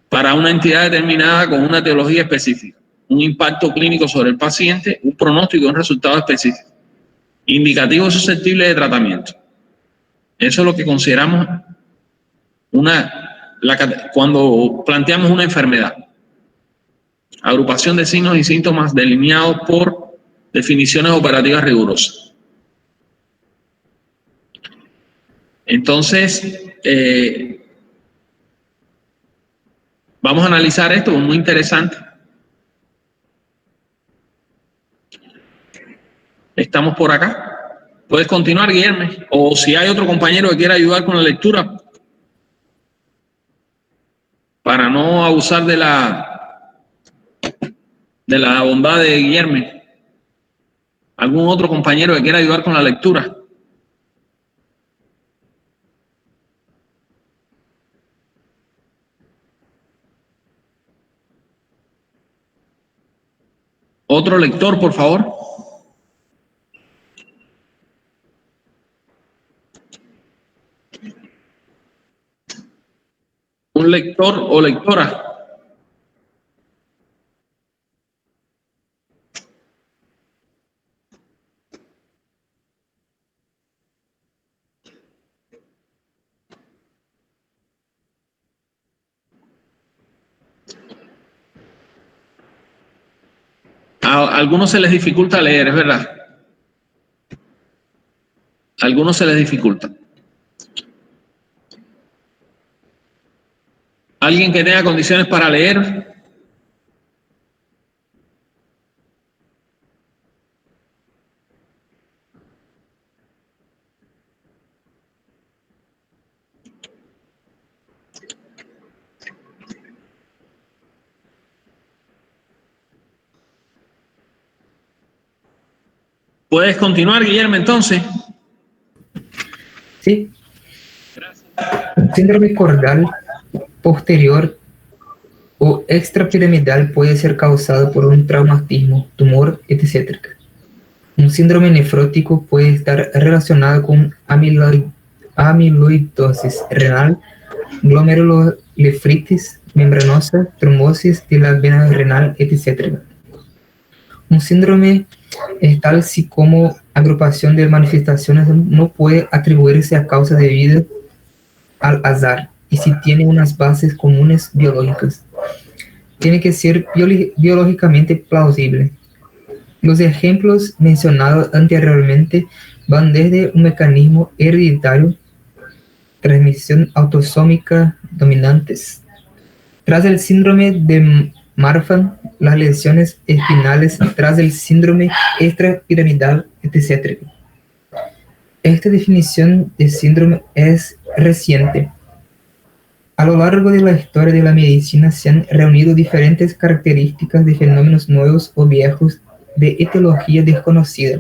para una entidad determinada con una etiología específica, un impacto clínico sobre el paciente, un pronóstico y un resultado específico, indicativo y susceptible de tratamiento. Eso es lo que consideramos cuando planteamos una enfermedad. Agrupación de signos y síntomas delineados por definiciones operativas rigurosas. Entonces, vamos a analizar esto, muy interesante. Estamos por acá. Puedes continuar, Guillermo, o si hay otro compañero que quiera ayudar con la lectura, para no abusar de la bondad de Guillermo. ¿Algún otro compañero que quiera ayudar con la lectura? Otro lector, por favor. Un lector o lectora. A algunos se les dificulta leer, es verdad. A algunos se les dificulta. ¿Alguien que tenga condiciones para leer? ¿Puedes continuar, Guillermo, entonces? Sí. El síndrome caudal posterior o extrapiramidal puede ser causado por un traumatismo, tumor, etc. Un síndrome nefrótico puede estar relacionado con amiloidosis renal, glomerulonefritis membranosa, trombosis de la vena renal, etc. Un síndrome es tal si como agrupación de manifestaciones no puede atribuirse a causa debida al azar y si tiene unas bases comunes biológicas. Tiene que ser biológicamente plausible. Los ejemplos mencionados anteriormente van desde un mecanismo hereditario, transmisión autosómica dominantes. Tras el síndrome de Marfan, las lesiones espinales tras el síndrome extrapiramidal, etc. Esta definición de síndrome es reciente. A lo largo de la historia de la medicina se han reunido diferentes características de fenómenos nuevos o viejos de etiología desconocida,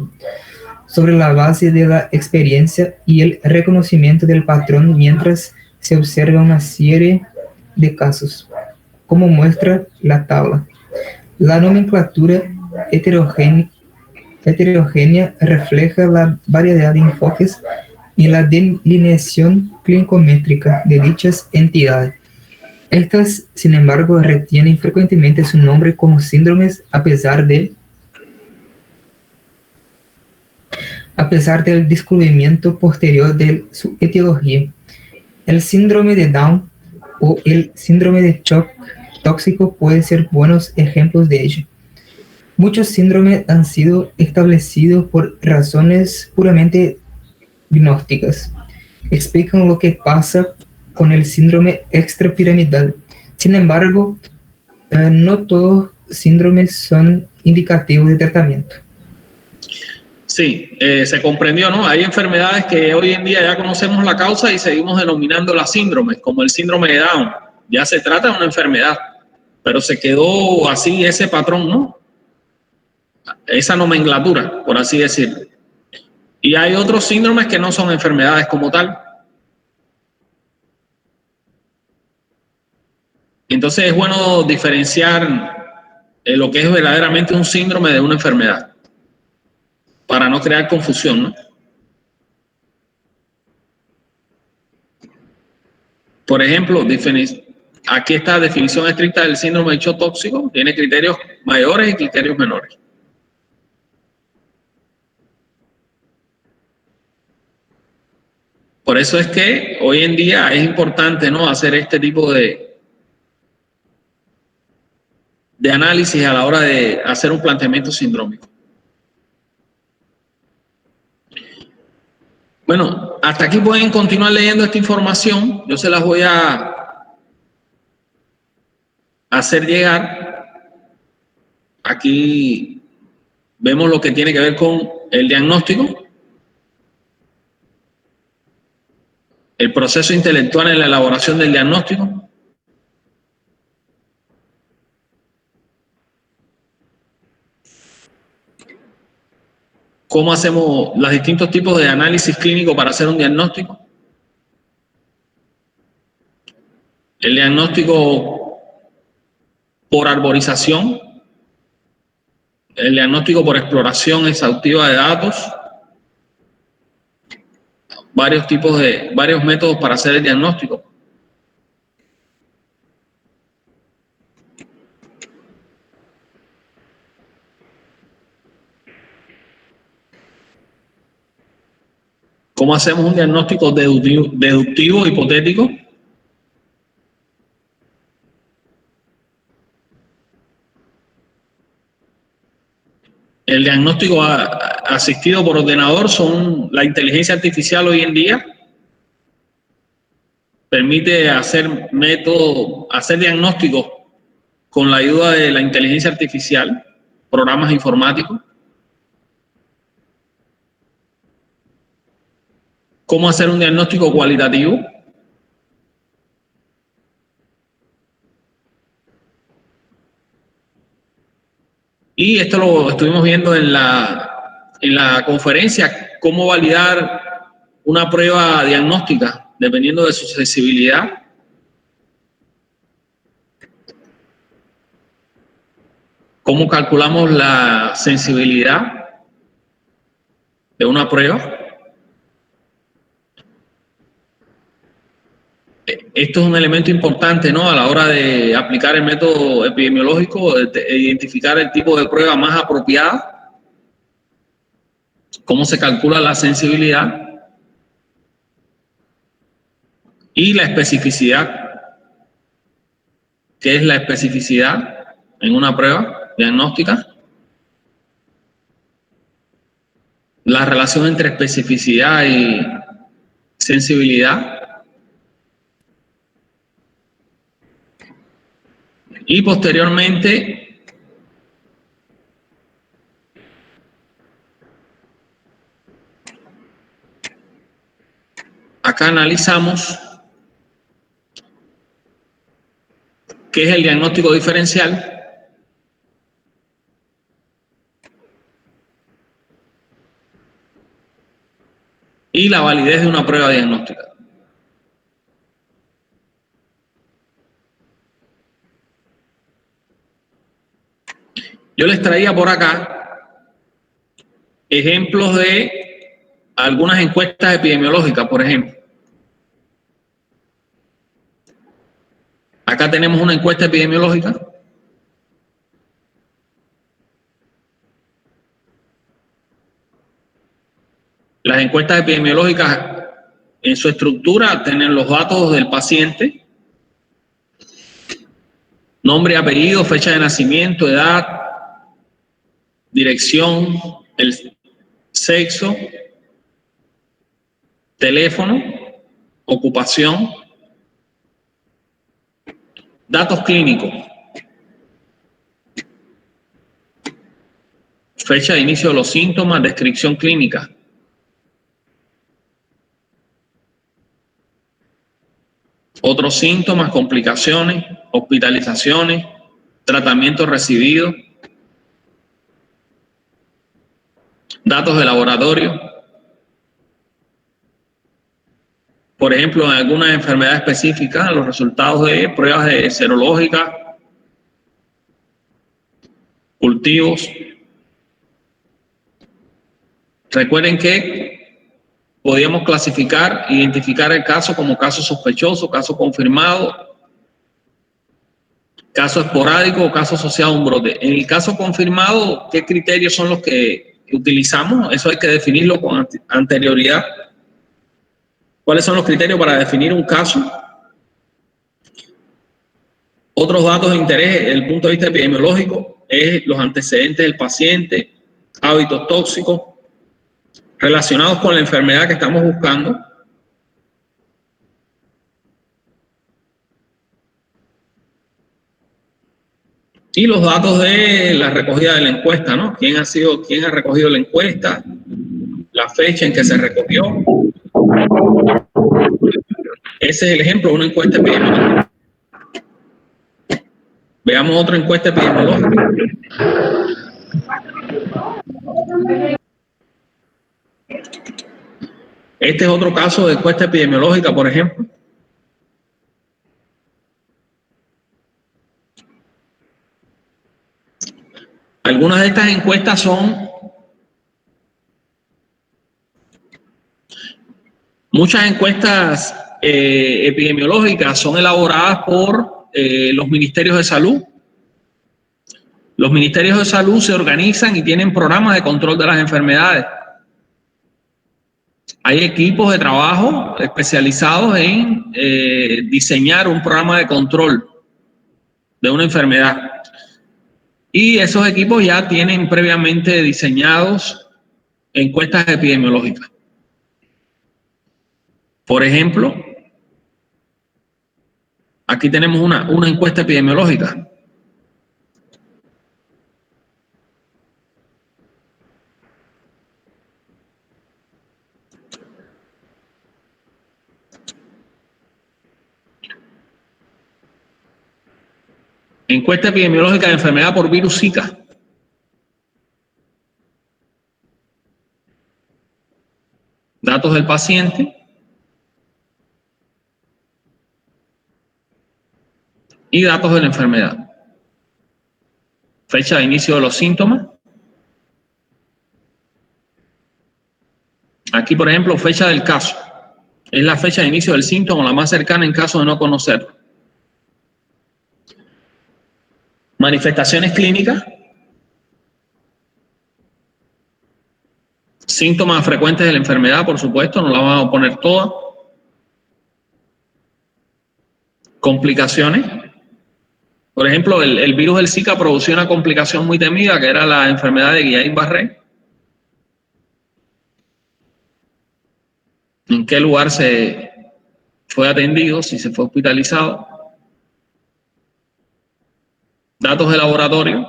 sobre la base de la experiencia y el reconocimiento del patrón mientras se observa una serie de casos, como muestra la tabla. La nomenclatura heterogénea refleja la variedad de enfoques y la delineación clínico-métrica de dichas entidades. Estas, sin embargo, retienen frecuentemente su nombre como síndromes a pesar del descubrimiento posterior de su etiología. El síndrome de Down o el síndrome de shock tóxico pueden ser buenos ejemplos de ello. Muchos síndromes han sido establecidos por razones puramente diagnósticas. Explican lo que pasa con el síndrome extrapiramidal. Sin embargo, no todos síndromes son indicativos de tratamiento. Sí, se comprendió, ¿no? Hay enfermedades que hoy en día ya conocemos la causa y seguimos denominándolas síndromes, como el síndrome de Down. Ya se trata de una enfermedad, pero se quedó así ese patrón, ¿no? Esa nomenclatura, por así decirlo. Y hay otros síndromes que no son enfermedades como tal. Entonces es bueno diferenciar lo que es verdaderamente un síndrome de una enfermedad, para no crear confusión, ¿no? Por ejemplo, aquí está la definición estricta del síndrome de shock tóxico, tiene criterios mayores y criterios menores. Por eso es que hoy en día es importante, ¿no?, hacer este tipo de análisis a la hora de hacer un planteamiento sindrómico. Bueno, hasta aquí pueden continuar leyendo esta información. Yo se las voy a hacer llegar. Aquí vemos lo que tiene que ver con el diagnóstico, el proceso intelectual en la elaboración del diagnóstico, cómo hacemos los distintos tipos de análisis clínico para hacer un diagnóstico, el diagnóstico por arborización, el diagnóstico por exploración exhaustiva de datos, varios métodos para hacer el diagnóstico. ¿Cómo hacemos un diagnóstico deductivo hipotético? El diagnóstico asistido por ordenador la inteligencia artificial hoy en día permite hacer diagnósticos con la ayuda de la inteligencia artificial, programas informáticos. ¿Cómo hacer un diagnóstico cualitativo? Y esto lo estuvimos viendo en la en la conferencia cómo validar una prueba diagnóstica dependiendo de su sensibilidad. ¿Cómo calculamos la sensibilidad de una prueba? Esto es un elemento importante, ¿no? A la hora de aplicar el método epidemiológico, de identificar el tipo de prueba más apropiada, cómo se calcula la sensibilidad y la especificidad. ¿Qué es la especificidad en una prueba diagnóstica? La relación entre especificidad y sensibilidad. Y posteriormente, acá analizamos qué es el diagnóstico diferencial. Y la validez de una prueba diagnóstica. Yo les traía por acá ejemplos de algunas encuestas epidemiológicas, por ejemplo. Acá tenemos una encuesta epidemiológica. Las encuestas epidemiológicas en su estructura tienen los datos del paciente, nombre y apellido, fecha de nacimiento, edad, dirección, el sexo, teléfono, ocupación, datos clínicos, fecha de inicio de los síntomas, descripción clínica. Otros síntomas, complicaciones, hospitalizaciones, tratamiento recibido, datos de laboratorio. Por ejemplo, en alguna enfermedad específica, los resultados de pruebas serológicas, cultivos. Recuerden que podíamos clasificar, identificar el caso como caso sospechoso, caso confirmado, caso esporádico o caso asociado a un brote. En el caso confirmado, ¿qué criterios son los que utilizamos? Eso hay que definirlo con anterioridad. ¿Cuáles son los criterios para definir un caso? Otros datos de interés desde el punto de vista epidemiológico es los antecedentes del paciente, hábitos tóxicos relacionados con la enfermedad que estamos buscando. Y los datos de la recogida de la encuesta, ¿no? ¿Quién ha recogido la encuesta? La fecha en que se recogió. Ese es el ejemplo de una encuesta epidemiológica. Veamos otra encuesta epidemiológica. Este es otro caso de encuesta epidemiológica, por ejemplo. Algunas de estas encuestas son muchas encuestas epidemiológicas son elaboradas por los ministerios de salud. Los ministerios de salud se organizan y tienen programas de control de las enfermedades. Hay equipos de trabajo especializados en diseñar un programa de control de una enfermedad. Y esos equipos ya tienen previamente diseñados encuestas epidemiológicas. Por ejemplo, aquí tenemos una encuesta epidemiológica. Encuesta epidemiológica de enfermedad por virus Zika. datos del paciente y datos de la enfermedad. Fecha de inicio de los síntomas. Aquí, por ejemplo, fecha del caso. Es la fecha de inicio del síntoma, la más cercana en caso de no conocerlo. Manifestaciones clínicas. Síntomas frecuentes de la enfermedad, por supuesto, no la vamos a poner todas. Complicaciones. Por ejemplo, el virus del Zika producía una complicación muy temida, que era la enfermedad de Guillain-Barré. ¿En qué lugar se fue atendido? Si se fue hospitalizado. Datos de laboratorio.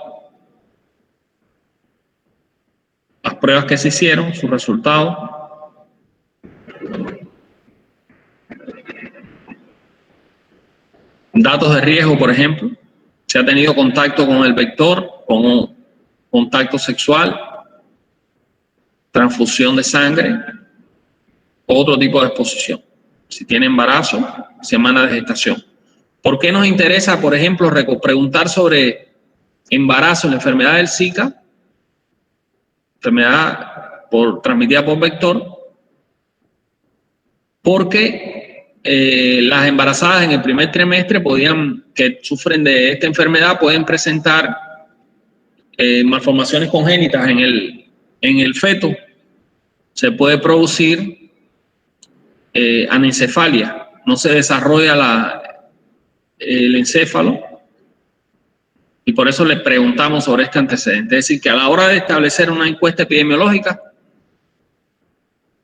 Las pruebas que se hicieron, sus resultados. Datos de riesgo, por ejemplo. Si ha tenido contacto con el vector, con contacto sexual, transfusión de sangre, otro tipo de exposición. Si tiene embarazo, semana de gestación. ¿Por qué nos interesa, por ejemplo, preguntar sobre embarazo en la enfermedad del Zika? Enfermedad transmitida por vector. Porque las embarazadas en el primer trimestre que sufren de esta enfermedad pueden presentar malformaciones congénitas en el feto. Se puede producir anencefalia, no se desarrolla el encéfalo, y por eso le preguntamos sobre este antecedente. Es decir, que a la hora de establecer una encuesta epidemiológica,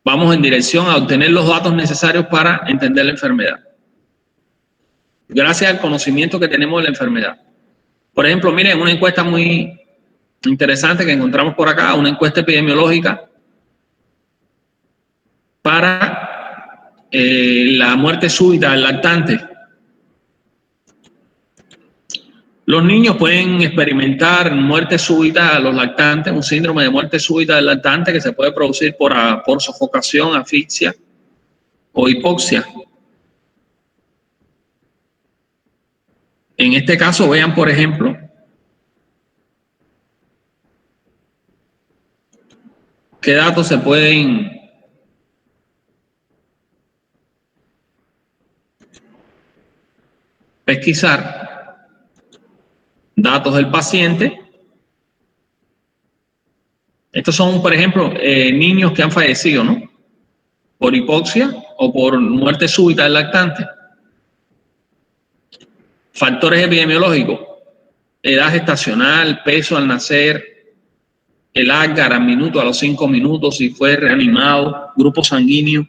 vamos en dirección a obtener los datos necesarios para entender la enfermedad, gracias al conocimiento que tenemos de la enfermedad. Por ejemplo, miren, una encuesta muy interesante que encontramos por acá, una encuesta epidemiológica para la muerte súbita del lactante. Los niños pueden experimentar muerte súbita a los lactantes, un síndrome de muerte súbita del lactante que se puede producir por sofocación, asfixia o hipoxia. En este caso, vean, por ejemplo, qué datos se pueden pesquisar. Datos del paciente. Estos son, por ejemplo, niños que han fallecido, ¿no? Por hipoxia o por muerte súbita del lactante. Factores epidemiológicos: edad gestacional, peso al nacer, el Apgar al minuto, a los 5 minutos, si fue reanimado, grupo sanguíneo,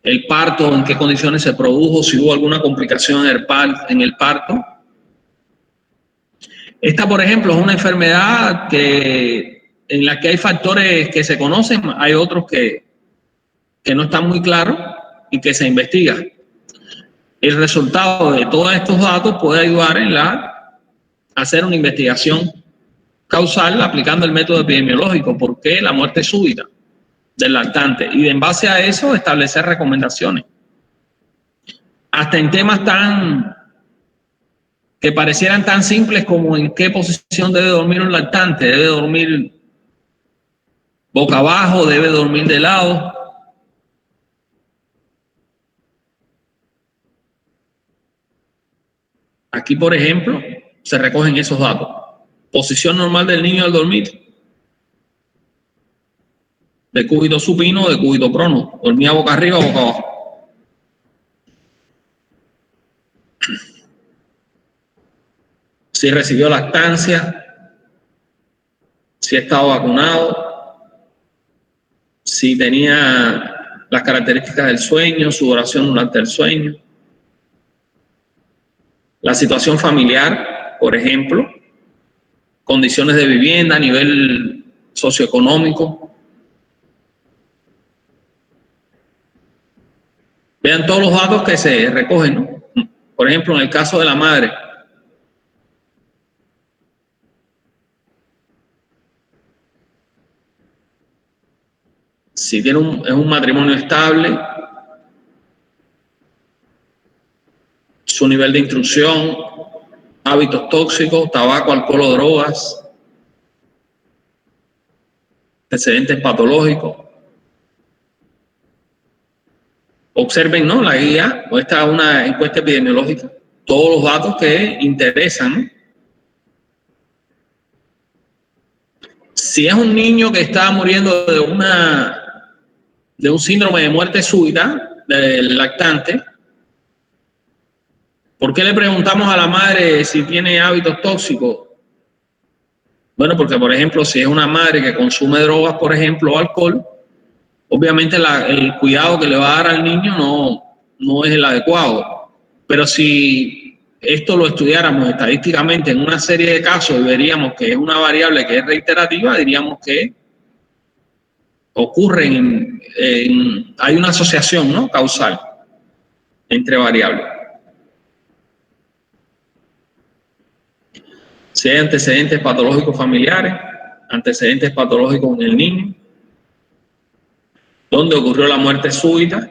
el parto, en qué condiciones se produjo, si hubo alguna complicación en el parto. Esta, por ejemplo, es una enfermedad en la que hay factores que se conocen, hay otros que no están muy claros y que se investigan. El resultado de todos estos datos puede ayudar a hacer una investigación causal aplicando el método epidemiológico. ¿Por qué la muerte súbita del lactante? Y en base a eso establecer recomendaciones. Hasta en temas que parecieran tan simples como en qué posición debe dormir un lactante. ¿Debe dormir boca abajo? ¿Debe dormir de lado? Aquí, por ejemplo, se recogen esos datos. Posición normal del niño al dormir. De cúbito supino o de cúbito prono. Dormía boca arriba o boca abajo. Si recibió lactancia, si estaba vacunado, si tenía las características del sueño, su duración durante el sueño. La situación familiar, por ejemplo, condiciones de vivienda, nivel socioeconómico. Vean todos los datos que se recogen, ¿no? Por ejemplo, en el caso de la madre, si tiene es un matrimonio estable, su nivel de instrucción, hábitos tóxicos, tabaco, alcohol o drogas, antecedentes patológicos. Observen, ¿no?, la guía, o esta es una encuesta epidemiológica, todos los datos que interesan, ¿no? Si es un niño que está muriendo de un síndrome de muerte súbita del lactante, ¿por qué le preguntamos a la madre si tiene hábitos tóxicos? Bueno, porque, por ejemplo, si es una madre que consume drogas, por ejemplo, o alcohol, obviamente el cuidado que le va a dar al niño no es el adecuado. Pero si esto lo estudiáramos estadísticamente en una serie de casos y veríamos que es una variable que es reiterativa, diríamos que hay una asociación, ¿no?, causal entre variables. Si hay antecedentes patológicos familiares, antecedentes patológicos en el niño, dónde ocurrió la muerte súbita,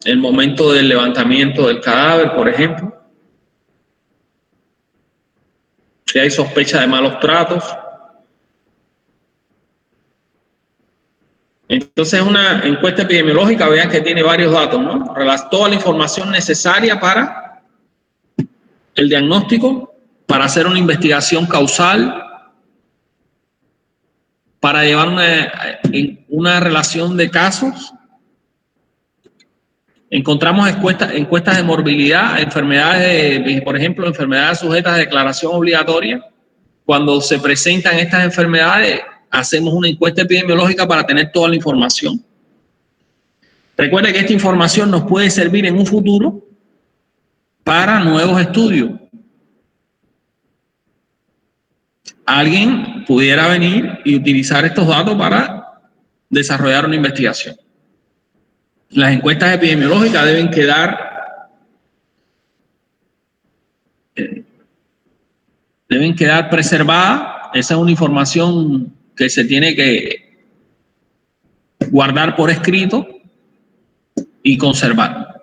el momento del levantamiento del cadáver, por ejemplo, si hay sospecha de malos tratos. Entonces, una encuesta epidemiológica, vean que tiene varios datos, ¿no? Toda la información necesaria para el diagnóstico, para hacer una investigación causal, para llevar una relación de casos. Encontramos encuestas de morbilidad, enfermedades, por ejemplo, enfermedades sujetas a declaración obligatoria. Cuando se presentan estas enfermedades, hacemos una encuesta epidemiológica para tener toda la información. Recuerde que esta información nos puede servir en un futuro para nuevos estudios. Alguien pudiera venir y utilizar estos datos para desarrollar una investigación. Las encuestas epidemiológicas deben quedar preservadas. Esa es una información que se tiene que guardar por escrito y conservar.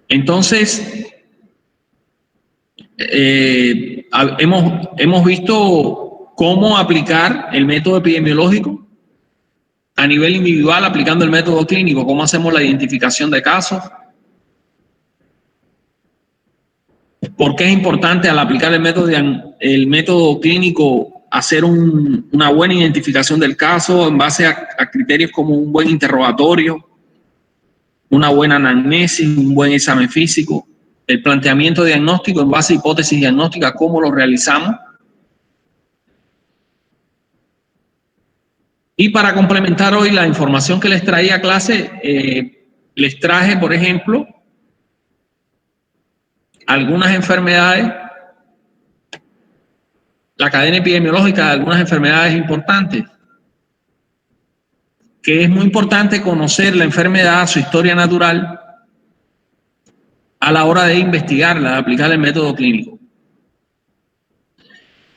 Entonces, hemos visto cómo aplicar el método epidemiológico a nivel individual aplicando el método clínico, cómo hacemos la identificación de casos. ¿Por qué es importante al aplicar el método clínico hacer una buena identificación del caso en base a criterios como un buen interrogatorio, una buena anamnesis, un buen examen físico, el planteamiento diagnóstico en base a hipótesis diagnósticas, cómo lo realizamos? Y para complementar hoy la información que les traía a clase, les traje, por ejemplo, algunas enfermedades, la cadena epidemiológica de algunas enfermedades importantes, que es muy importante conocer la enfermedad, su historia natural, a la hora de investigarla, de aplicar el método clínico.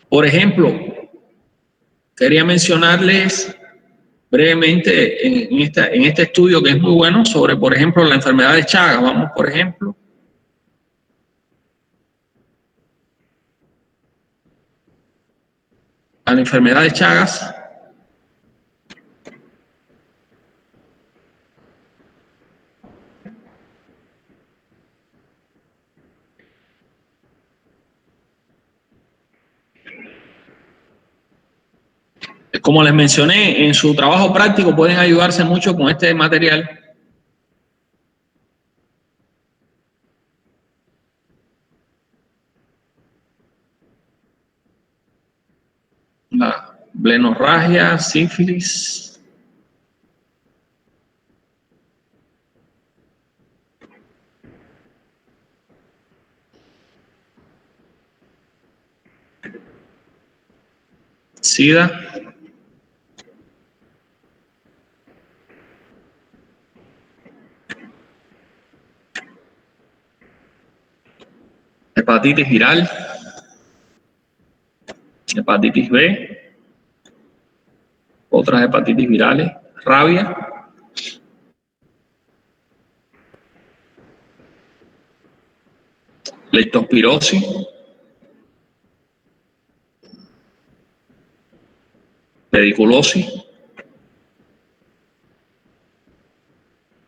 Por ejemplo, quería mencionarles brevemente en este estudio que es muy bueno sobre, por ejemplo, la enfermedad de Chagas. Vamos, por ejemplo, a la enfermedad de Chagas. Como les mencioné, en su trabajo práctico pueden ayudarse mucho con este material. La blenorragia, sífilis. SIDA. Hepatitis viral. hepatitis B, otras hepatitis virales, rabia, leptospirosis, pediculosis,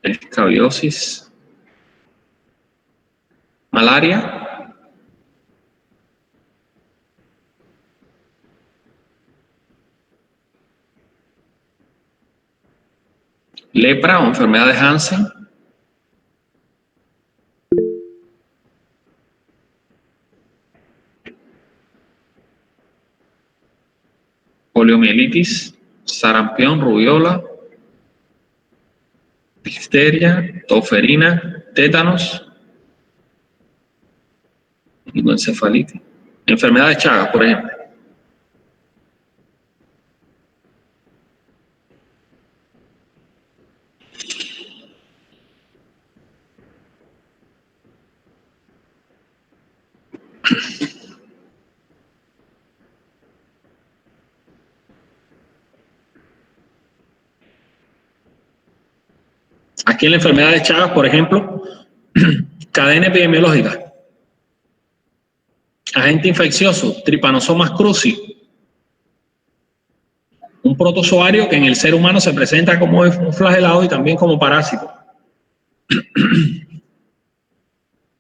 escabiosis, malaria, lepra o enfermedad de Hansen, poliomielitis, sarampión, rubiola, difteria, toferina, tétanos, encefalitis, enfermedad de Chagas, por ejemplo. Aquí en la enfermedad de Chagas, por ejemplo, cadena epidemiológica, agente infeccioso, Trypanosomas cruzi, un protozoario que en el ser humano se presenta como un flagelado y también como parásito.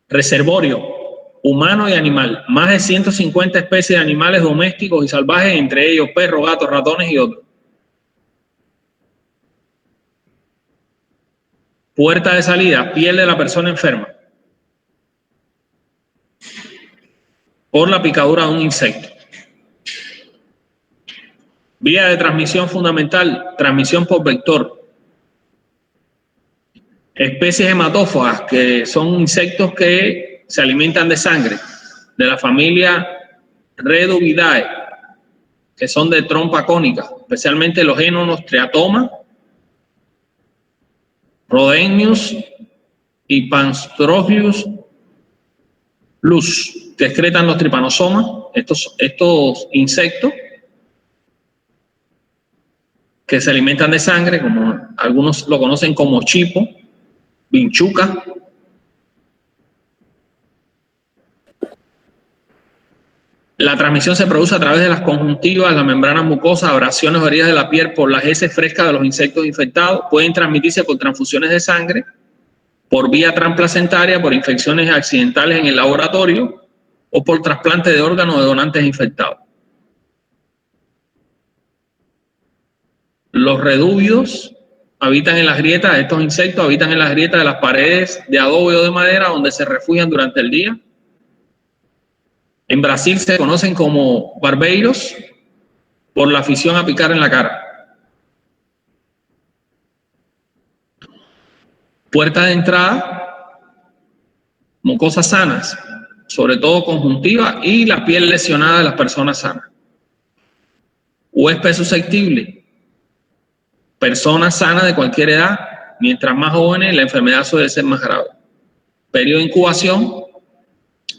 Reservorio, humano y animal, más de 150 especies de animales domésticos y salvajes, entre ellos perros, gatos, ratones y otros. Puerta de salida, piel de la persona enferma por la picadura de un insecto. Vía de transmisión fundamental, transmisión por vector. Especies hematófagas, que son insectos que se alimentan de sangre, de la familia Reduvidae, que son de trompa cónica, especialmente los énonos Triatoma, Rhodenius y Panstrogius lus, que excretan los tripanosomas, estos insectos que se alimentan de sangre, como algunos lo conocen como chipo, vinchuca. La transmisión se produce a través de las conjuntivas, la membrana mucosa, abrasiones o heridas de la piel por las heces frescas de los insectos infectados. Pueden transmitirse por transfusiones de sangre, por vía transplacentaria, por infecciones accidentales en el laboratorio o por trasplante de órganos de donantes infectados. Los redúvidos habitan en las grietas, estos insectos habitan en las grietas de las paredes de adobe o de madera donde se refugian durante el día. En Brasil se conocen como barbeiros por la afición a picar en la cara. Puerta de entrada, mucosas sanas, sobre todo conjuntiva y la piel lesionada de las personas sanas. Huésped susceptible, personas sanas de cualquier edad, mientras más jóvenes la enfermedad suele ser más grave. Periodo de incubación,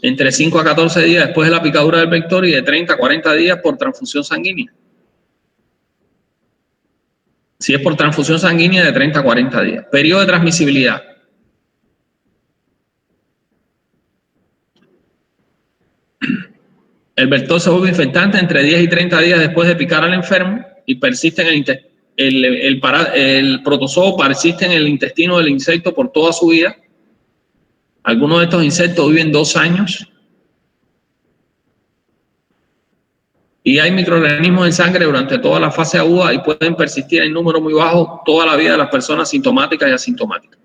entre 5 a 14 días después de la picadura del vector y de 30 a 40 días por transfusión sanguínea. Si es por transfusión sanguínea, de 30 a 40 días. Periodo de transmisibilidad. El vector se vuelve infectante entre 10 y 30 días después de picar al enfermo y persiste en el intestino. El protozoo persiste en el intestino del insecto por toda su vida. Algunos de estos insectos viven 2 años. Y hay microorganismos en sangre durante toda la fase aguda y pueden persistir en números muy bajos toda la vida de las personas sintomáticas y asintomáticas.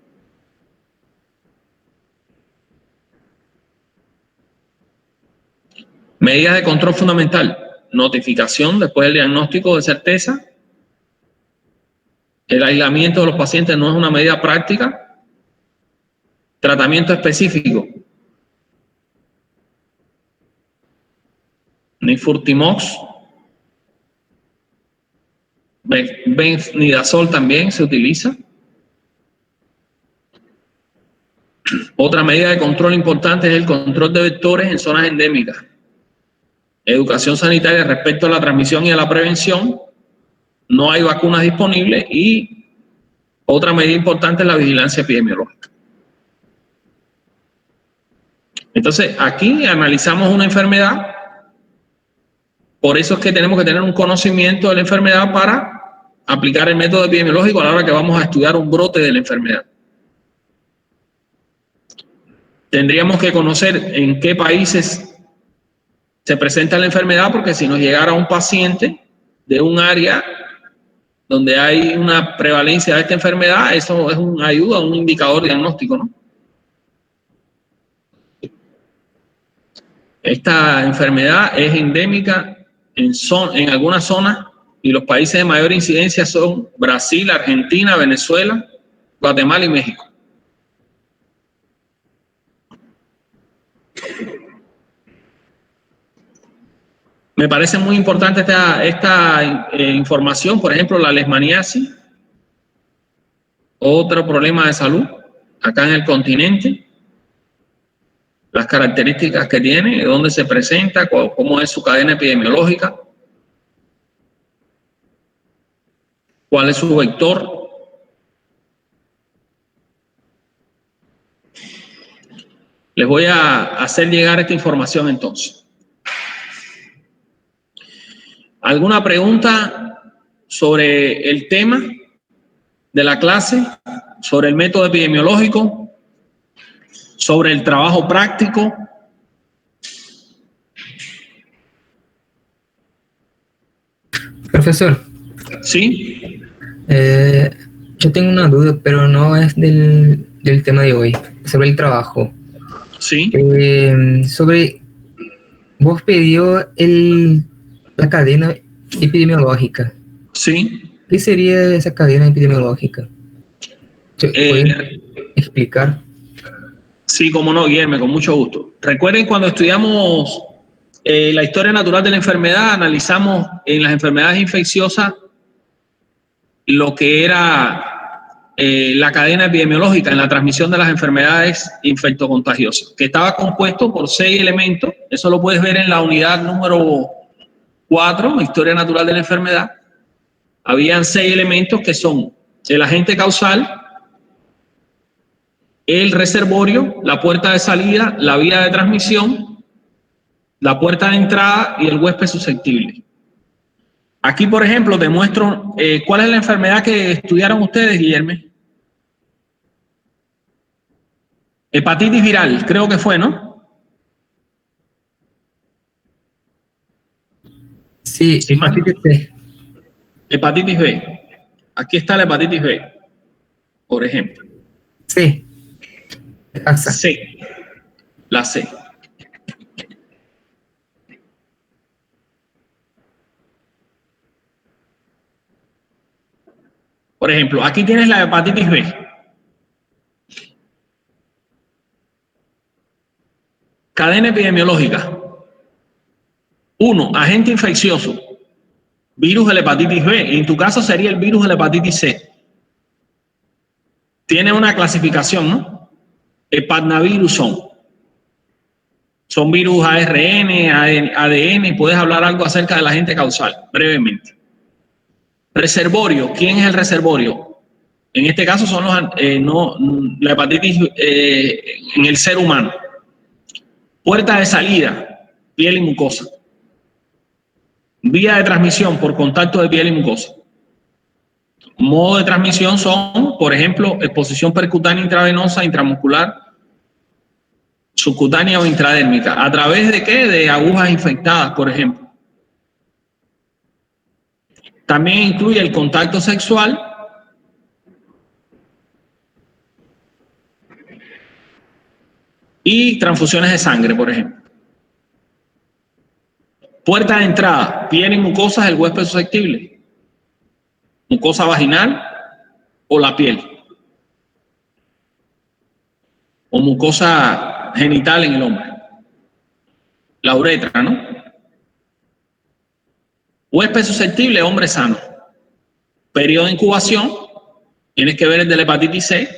Medidas de control fundamental. Notificación después del diagnóstico de certeza. El aislamiento de los pacientes no es una medida práctica. Tratamiento específico. Nifurtimox. Benfnidazol también se utiliza. Otra medida de control importante es el control de vectores en zonas endémicas. educación sanitaria respecto a la transmisión y a la prevención. No hay vacunas disponibles y otra medida importante es la vigilancia epidemiológica. Entonces, aquí analizamos una enfermedad. Por eso es que tenemos que tener un conocimiento de la enfermedad para aplicar el método epidemiológico a la hora que vamos a estudiar un brote de la enfermedad. Tendríamos que conocer en qué países se presenta la enfermedad, porque si nos llegara un paciente de un área donde hay una prevalencia de esta enfermedad, eso es una ayuda, un indicador diagnóstico, ¿no? Esta enfermedad es endémica en algunas zonas y los países de mayor incidencia son Brasil, Argentina, Venezuela, Guatemala y México. Me parece muy importante esta información, por ejemplo, la leishmaniasis, otro problema de salud acá en el continente, las características que tiene, dónde se presenta, cómo es su cadena epidemiológica, cuál es su vector. Les voy a hacer llegar esta información entonces. ¿Alguna pregunta sobre el tema de la clase, sobre el método epidemiológico, sobre el trabajo práctico? Profesor. Sí. Yo tengo una duda, pero no es del tema de hoy, sobre el trabajo. Sí. Vos pidió la cadena epidemiológica. Sí. ¿Qué sería esa cadena epidemiológica? ¿Puedes explicar? Sí, cómo no, Guillermo, con mucho gusto. Recuerden cuando estudiamos la historia natural de la enfermedad, analizamos en las enfermedades infecciosas lo que era la cadena epidemiológica en la transmisión de las enfermedades infectocontagiosas, que estaba compuesto por 6 elementos. Eso lo puedes ver en la unidad número 4, Historia Natural de la Enfermedad. Habían 6 elementos que son el agente causal, el reservorio, la puerta de salida, la vía de transmisión, la puerta de entrada y el huésped susceptible. Aquí, por ejemplo, te muestro cuál es la enfermedad que estudiaron ustedes, Guillermo. Hepatitis viral, creo que fue, ¿no? Sí, hepatitis B. Hepatitis B. Aquí está la hepatitis B, por ejemplo. C. C. La C. Por ejemplo, aquí tienes la hepatitis B. Cadena epidemiológica. 1. Agente infeccioso. Virus de la hepatitis B. En tu caso sería el virus de la hepatitis C. Tiene una clasificación, ¿no? Hepatnavirus son virus ARN, ADN. ¿Puedes hablar algo acerca del agente causal? Brevemente. Reservorio. ¿Quién es el reservorio? En este caso son la hepatitis en el ser humano. Puerta de salida, piel y mucosa. Vía de transmisión por contacto de piel y mucosa. Modo de transmisión son, por ejemplo, exposición percutánea intravenosa, intramuscular, subcutánea o intradérmica. ¿A través de qué? De agujas infectadas, por ejemplo. También incluye el contacto sexual y transfusiones de sangre, por ejemplo. Puerta de entrada, piel y mucosa del huésped susceptible. Mucosa vaginal o la piel. O mucosa genital en el hombre. La uretra, ¿no? Huésped susceptible, hombre sano. Periodo de incubación, tienes que ver el de la hepatitis C.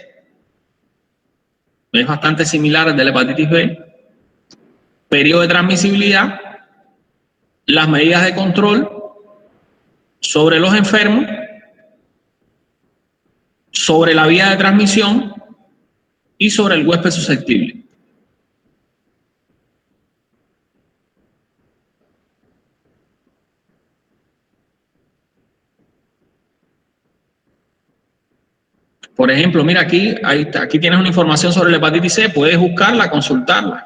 Es bastante similar al de la hepatitis B. Periodo de transmisibilidad, las medidas de control sobre los enfermos, sobre la vía de transmisión y sobre el huésped susceptible. Por ejemplo, mira aquí, aquí tienes una información sobre la hepatitis C, puedes buscarla, consultarla.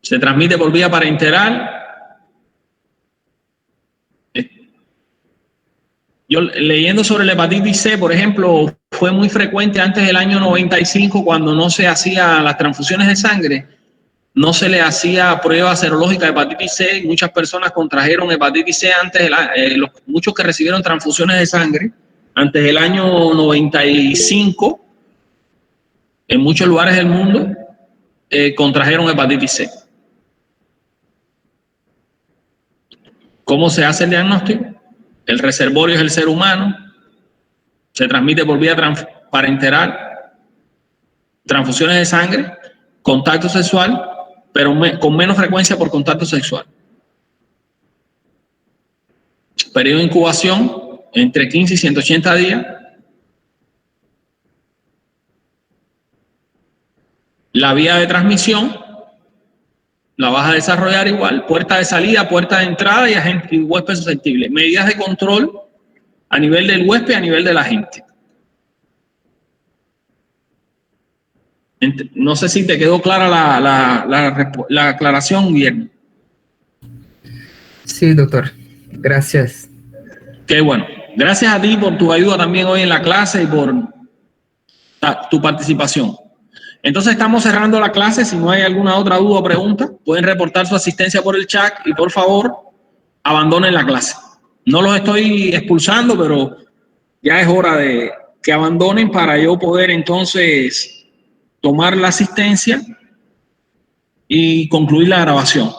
Se transmite por vía parenteral. Yo leyendo sobre la hepatitis C, por ejemplo, fue muy frecuente antes del año 95, cuando no se hacían las transfusiones de sangre, no se le hacía prueba serológica de hepatitis C. Muchas personas contrajeron hepatitis C antes de muchos que recibieron transfusiones de sangre antes del año 95, en muchos lugares del mundo, contrajeron hepatitis C. ¿Cómo se hace el diagnóstico? El reservorio es el ser humano, se transmite por vía parenteral, transfusiones de sangre, contacto sexual, pero con menos frecuencia por contacto sexual. Periodo de incubación entre 15 y 180 días. La vía de transmisión la vas a desarrollar igual, puerta de salida, puerta de entrada y agente y huésped susceptible. Medidas de control a nivel del huésped, a nivel del agente. No sé si te quedó clara la aclaración, Guillermo. Sí, doctor. Gracias. Qué bueno. Gracias a ti por tu ayuda también hoy en la clase y por tu participación. Entonces estamos cerrando la clase. Si no hay alguna otra duda o pregunta, pueden reportar su asistencia por el chat y por favor abandonen la clase. No los estoy expulsando, pero ya es hora de que abandonen para yo poder entonces tomar la asistencia y concluir la grabación.